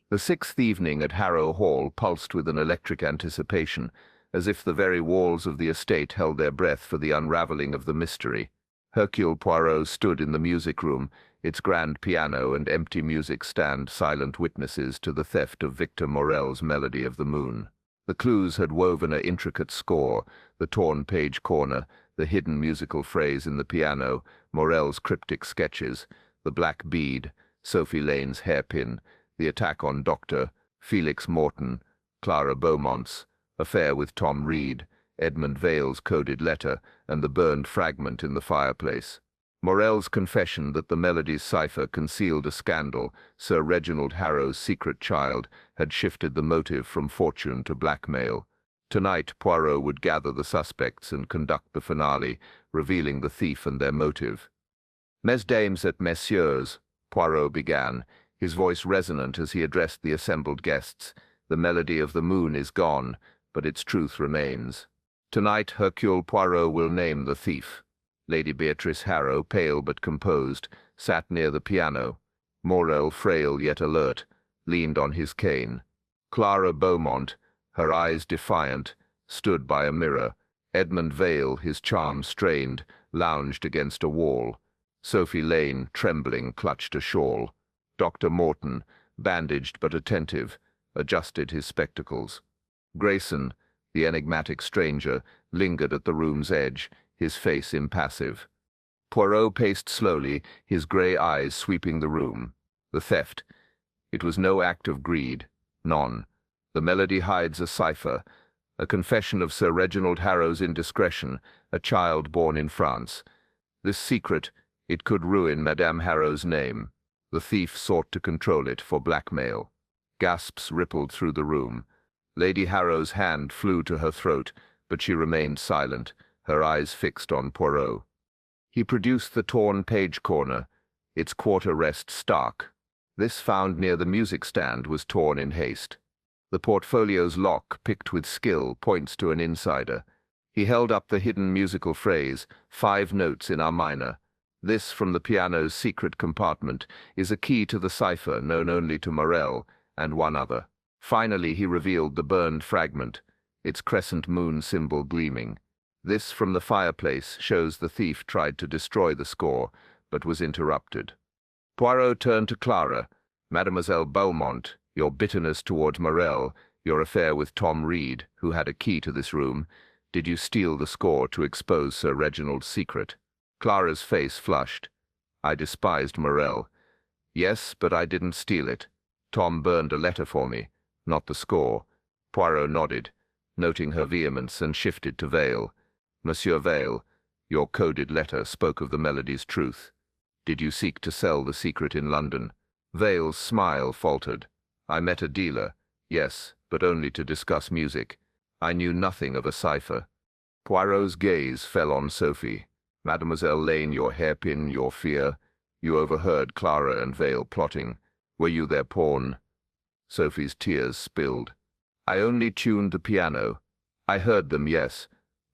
The sixth evening at Harrow Hall pulsed with an electric anticipation, as if the very walls of the estate held their breath for the unraveling of the mystery. Hercule Poirot stood in the music room, its grand piano and empty music stand silent witnesses to the theft of Victor Morell's Melody of the Moon. The clues had woven an intricate score, the torn page corner, the hidden musical phrase in the piano, Morell's cryptic sketches, the black bead, Sophie Lane's hairpin, the attack on Dr. Felix Morton, Clara Beaumont's affair with Tom Reed, Edmund Vale's coded letter, and the burned fragment in the fireplace. Morell's confession that the melody's cipher concealed a scandal, Sir Reginald Harrow's secret child, had shifted the motive from fortune to blackmail. Tonight, Poirot would gather the suspects and conduct the finale, revealing the thief and their motive. "Mesdames et messieurs," Poirot began, his voice resonant as he addressed the assembled guests. "The melody of the moon is gone, but its truth remains. Tonight, Hercule Poirot will name the thief." Lady Beatrice Harrow, pale but composed, sat near the piano. Morell, frail yet alert, leaned on his cane. Clara Beaumont, her eyes defiant, stood by a mirror. Edmund Vale, his charm strained, lounged against a wall. Sophie Lane, trembling, clutched a shawl. Dr. Morton, bandaged but attentive, adjusted his spectacles. Grayson, the enigmatic stranger, lingered at the room's edge, his face impassive. Poirot paced slowly, his grey eyes sweeping the room. The theft. It was no act of greed. None. The melody hides a cipher, a confession of Sir Reginald Harrow's indiscretion, a child born in France. This secret, it could ruin Madame Harrow's name. The thief sought to control it for blackmail. Gasps rippled through the room. Lady Harrow's hand flew to her throat, but she remained silent, her eyes fixed on Poirot. He produced the torn page corner, its quarter rest stark. This, found near the music stand, was torn in haste. The portfolio's lock, picked with skill, points to an insider. He held up the hidden musical phrase, 5 notes in R minor. This, from the piano's secret compartment, is a key to the cipher known only to Morell and one other. Finally, he revealed the burned fragment, its crescent moon symbol gleaming. This from the fireplace shows the thief tried to destroy the score, but was interrupted. Poirot turned to Clara. Mademoiselle Beaumont, your bitterness towards Morel, your affair with Tom Reed, who had a key to this room, did you steal the score to expose Sir Reginald's secret? Clara's face flushed. I despised Morel. Yes, but I didn't steal it. Tom burned a letter for me, not the score. Poirot nodded, noting her vehemence, and shifted to Vale. Monsieur Vale, your coded letter spoke of the melody's truth. Did you seek to sell the secret in London? Vale's smile faltered. I met a dealer, yes, but only to discuss music. I knew nothing of a cipher. Poirot's gaze fell on Sophie. Mademoiselle Lane, your hairpin, your fear. You overheard Clara and Vale plotting. Were you their pawn? Sophie's tears spilled. I only tuned the piano. I heard them, yes,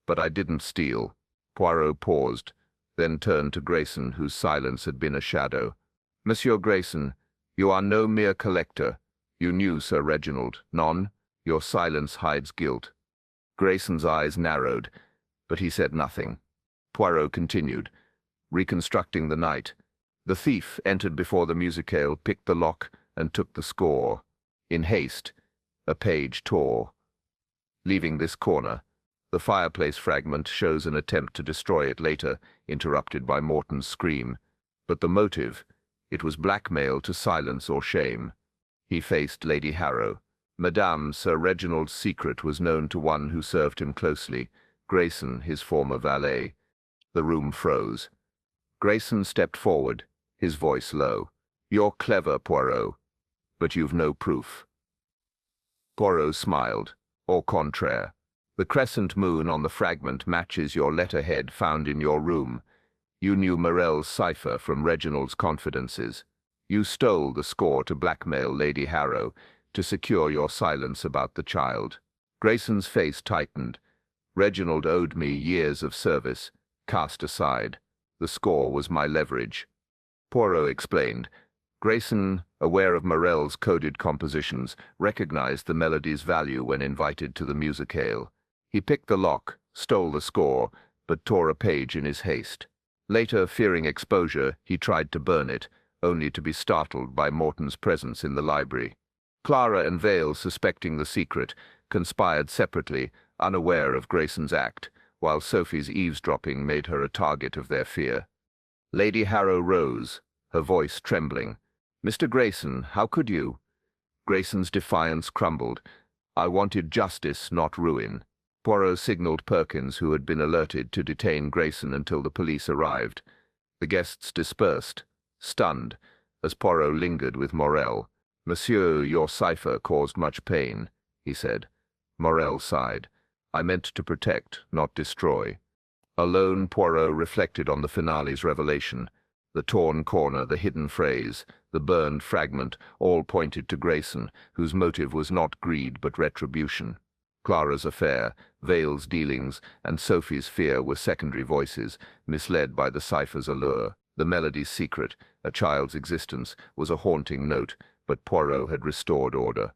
but I didn't steal. Poirot paused, then turned to Grayson, whose silence had been a shadow. Monsieur Grayson, you are no mere collector. You knew Sir Reginald. None. Your silence hides guilt. Grayson's eyes narrowed, but he said nothing. Poirot continued, reconstructing the night. The thief entered before the musicale, picked the lock, and took the score. In haste, a page tore. Leaving this corner, the fireplace fragment shows an attempt to destroy it later, interrupted by Morton's scream. But the motive, it was blackmail to silence or shame. He faced Lady Harrow. Madame, Sir Reginald's secret was known to one who served him closely, Grayson, his former valet. The room froze. Grayson stepped forward, his voice low. You're clever, Poirot, but you've no proof. Poirot smiled. Au contraire. The crescent moon on the fragment matches your letterhead found in your room. You knew Morel's cipher from Reginald's confidences. You stole the score to blackmail Lady Harrow, to secure your silence about the child. Grayson's face tightened. Reginald owed me years of service, cast aside. The score was my leverage. Poirot explained. Grayson, aware of Morel's coded compositions, recognized the melody's value when invited to the musicale. He picked the lock, stole the score, but tore a page in his haste. Later, fearing exposure, he tried to burn it, only to be startled by Morton's presence in the library. Clara and Vale, suspecting the secret, conspired separately, unaware of Grayson's act, while Sophie's eavesdropping made her a target of their fear. Lady Harrow rose, her voice trembling. Mr. Grayson, how could you? Grayson's defiance crumbled. I wanted justice, not ruin. Poirot signaled Perkins, who had been alerted, to detain Grayson until the police arrived. The guests dispersed, stunned, as Poirot lingered with Morel. Monsieur, your cipher caused much pain, he said. Morel sighed. I meant to protect, not destroy. Alone, Poirot reflected on the finale's revelation. The torn corner, the hidden phrase, the burned fragment, all pointed to Grayson, whose motive was not greed but retribution. Clara's affair, Vale's dealings, and Sophie's fear were secondary voices, misled by the cipher's allure. The melody's secret, a child's existence, was a haunting note, but Poirot had restored order.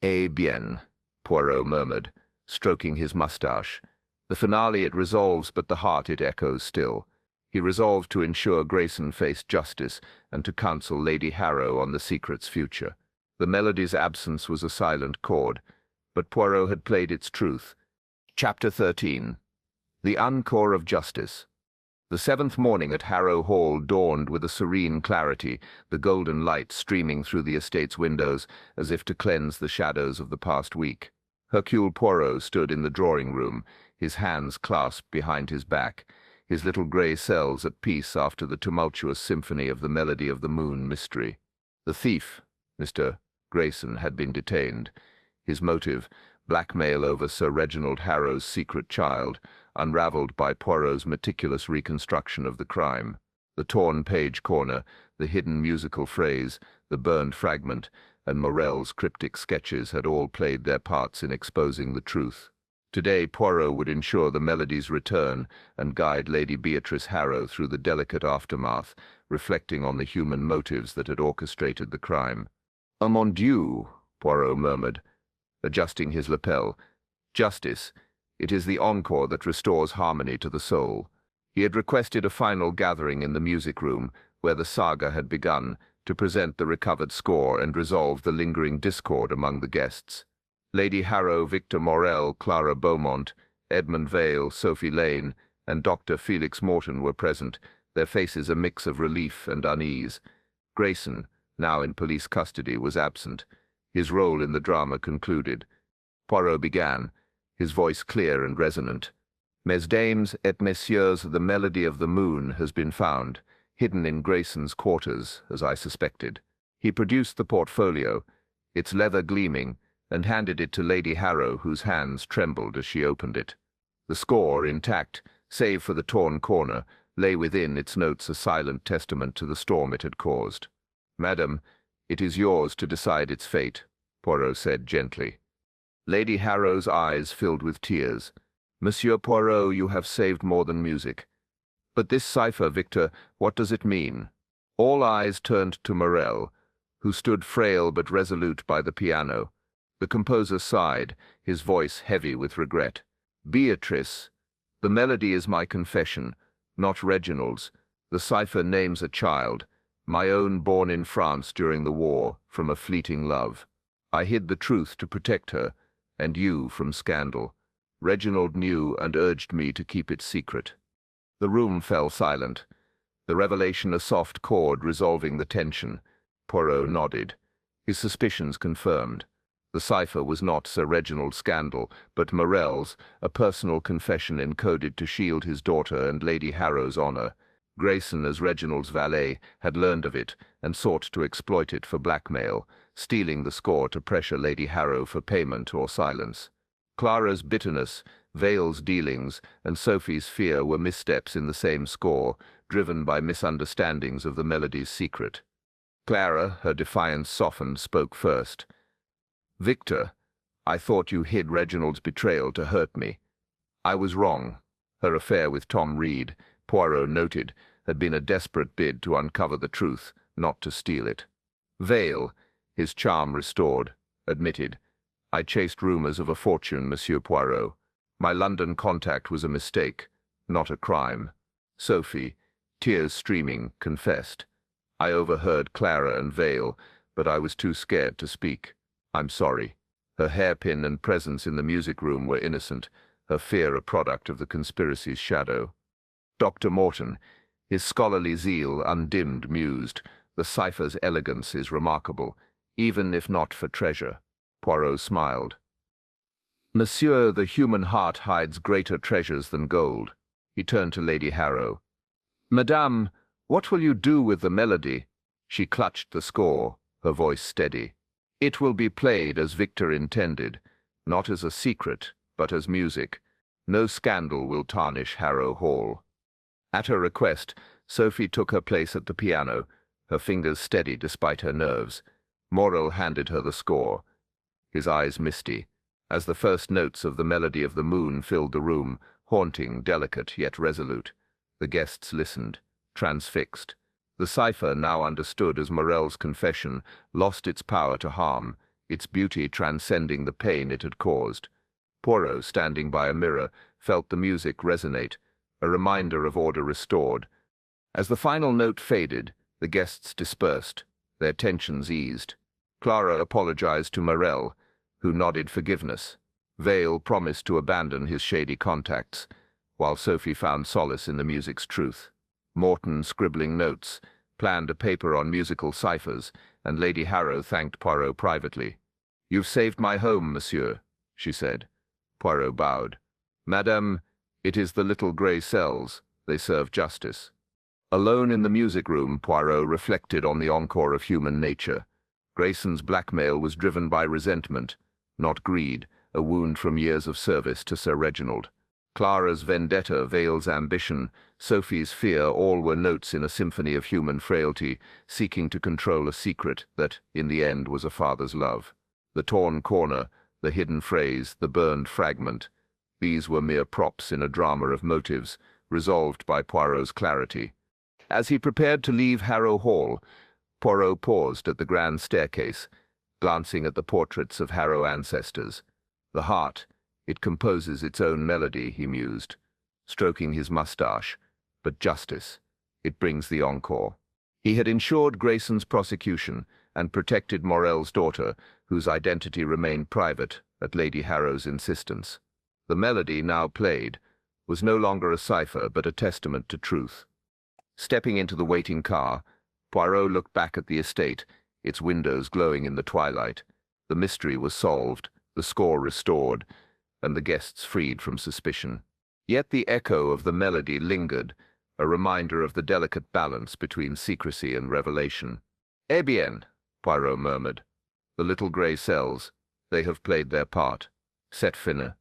Eh bien, Poirot murmured, stroking his moustache. The finale it resolves, but the heart it echoes still. He resolved to ensure Grayson faced justice and to counsel Lady Harrow on the secret's future. The melody's absence was a silent chord, but Poirot had played its truth. Chapter 13. The Encore of Justice. The seventh morning at Harrow Hall dawned with a serene clarity, the golden light streaming through the estate's windows as if to cleanse the shadows of the past week. Hercule Poirot stood in the drawing-room, his hands clasped behind his back, his little grey cells at peace after the tumultuous symphony of the Melody of the Moon mystery. The thief, Mr. Grayson, had been detained. His motive, blackmail over Sir Reginald Harrow's secret child, unravelled by Poirot's meticulous reconstruction of the crime. The torn page corner, the hidden musical phrase, the burned fragment, and Morel's cryptic sketches had all played their parts in exposing the truth. Today Poirot would ensure the melody's return and guide Lady Beatrice Harrow through the delicate aftermath, reflecting on the human motives that had orchestrated the crime. "Ah, mon Dieu," Poirot murmured, adjusting his lapel. Justice. It is the encore that restores harmony to the soul. He had requested a final gathering in the music room, where the saga had begun, to present the recovered score and resolve the lingering discord among the guests. Lady Harrow, Victor Morel, Clara Beaumont, Edmund Vale, Sophie Lane, and Dr. Felix Morton were present, their faces a mix of relief and unease. Grayson, now in police custody, was absent. His role in the drama concluded. Poirot began, his voice clear and resonant. Mesdames et messieurs, the melody of the moon has been found, hidden in Grayson's quarters, as I suspected. He produced the portfolio, its leather gleaming, and handed it to Lady Harrow, whose hands trembled as she opened it. The score, intact, save for the torn corner, lay within its notes a silent testament to the storm it had caused. "Madam, it is yours to decide its fate," Poirot said gently. Lady Harrow's eyes filled with tears. "Monsieur Poirot, you have saved more than music. But this cipher, Victor, what does it mean?" All eyes turned to Morel, who stood frail but resolute by the piano. The composer sighed, his voice heavy with regret. "Beatrice, the melody is my confession, not Reginald's. The cipher names a child, my own, born in France during the war, from a fleeting love. I hid the truth to protect her, and you from scandal. Reginald knew and urged me to keep it secret." The room fell silent, the revelation a soft chord resolving the tension. Poirot nodded, his suspicions confirmed. The cipher was not Sir Reginald's scandal, but Morel's, a personal confession encoded to shield his daughter and Lady Harrow's honor. Grayson, as Reginald's valet, had learned of it and sought to exploit it for blackmail, stealing the score to pressure Lady Harrow for payment or silence. Clara's bitterness, Vale's dealings, and Sophie's fear were missteps in the same score, driven by misunderstandings of the melody's secret. Clara, her defiance softened, spoke first. "Victor, I thought you hid Reginald's betrayal to hurt me. I was wrong. Her affair with Tom Reed, Poirot noted, had been a desperate bid to uncover the truth, not to steal it. Vale, his charm restored, admitted, I chased rumors of a fortune, Monsieur Poirot. My London contact was a mistake, not a crime. Sophie, tears streaming, confessed. I overheard Clara and Vale, but I was too scared to speak. I'm sorry. Her hairpin and presence in the music room were innocent, her fear a product of the conspiracy's shadow. Dr. Morton, his scholarly zeal undimmed, mused, the cipher's elegance is remarkable, even if not for treasure. Poirot smiled. Monsieur, the human heart hides greater treasures than gold. He turned to Lady Harrow. Madame, what will you do with the melody? She clutched the score, her voice steady. It will be played as Victor intended, not as a secret, but as music. No scandal will tarnish Harrow Hall. At her request, Sophie took her place at the piano, her fingers steady despite her nerves. Morel handed her the score, his eyes misty, as the first notes of the melody of the moon filled the room, haunting, delicate, yet resolute. The guests listened, transfixed. The cipher, now understood as Morel's confession, lost its power to harm, its beauty transcending the pain it had caused. Poirot, standing by a mirror, felt the music resonate, a reminder of order restored. As the final note faded, the guests dispersed, their tensions eased. Clara apologized to Morel, who nodded forgiveness. Vale promised to abandon his shady contacts, while Sophie found solace in the music's truth. Morton, scribbling notes, planned a paper on musical ciphers, and Lady Harrow thanked Poirot privately. "You've saved my home, monsieur," she said. Poirot bowed. "Madame, it is the little grey cells. They serve justice." Alone in the music room, Poirot reflected on the encore of human nature. Grayson's blackmail was driven by resentment, not greed, a wound from years of service to Sir Reginald. Clara's vendetta, Vale's ambition, Sophie's fear, all were notes in a symphony of human frailty, seeking to control a secret that, in the end, was a father's love. The torn corner, the hidden phrase, the burned fragment, these were mere props in a drama of motives, resolved by Poirot's clarity. As he prepared to leave Harrow Hall, Poirot paused at the grand staircase, glancing at the portraits of Harrow ancestors. The heart, It composes its own melody, he mused, stroking his mustache. But justice, it brings the encore. He had ensured Grayson's prosecution and protected Morell's daughter, whose identity remained private at Lady Harrow's insistence. The melody now played was no longer a cipher but a testament to truth. Stepping into the waiting car, Poirot looked back at the estate, its windows glowing in the twilight. The mystery was solved, the score restored, and the guests freed from suspicion. Yet the echo of the melody lingered, a reminder of the delicate balance between secrecy and revelation. "Eh bien," Poirot murmured. "The little grey cells, they have played their part. C'est fini."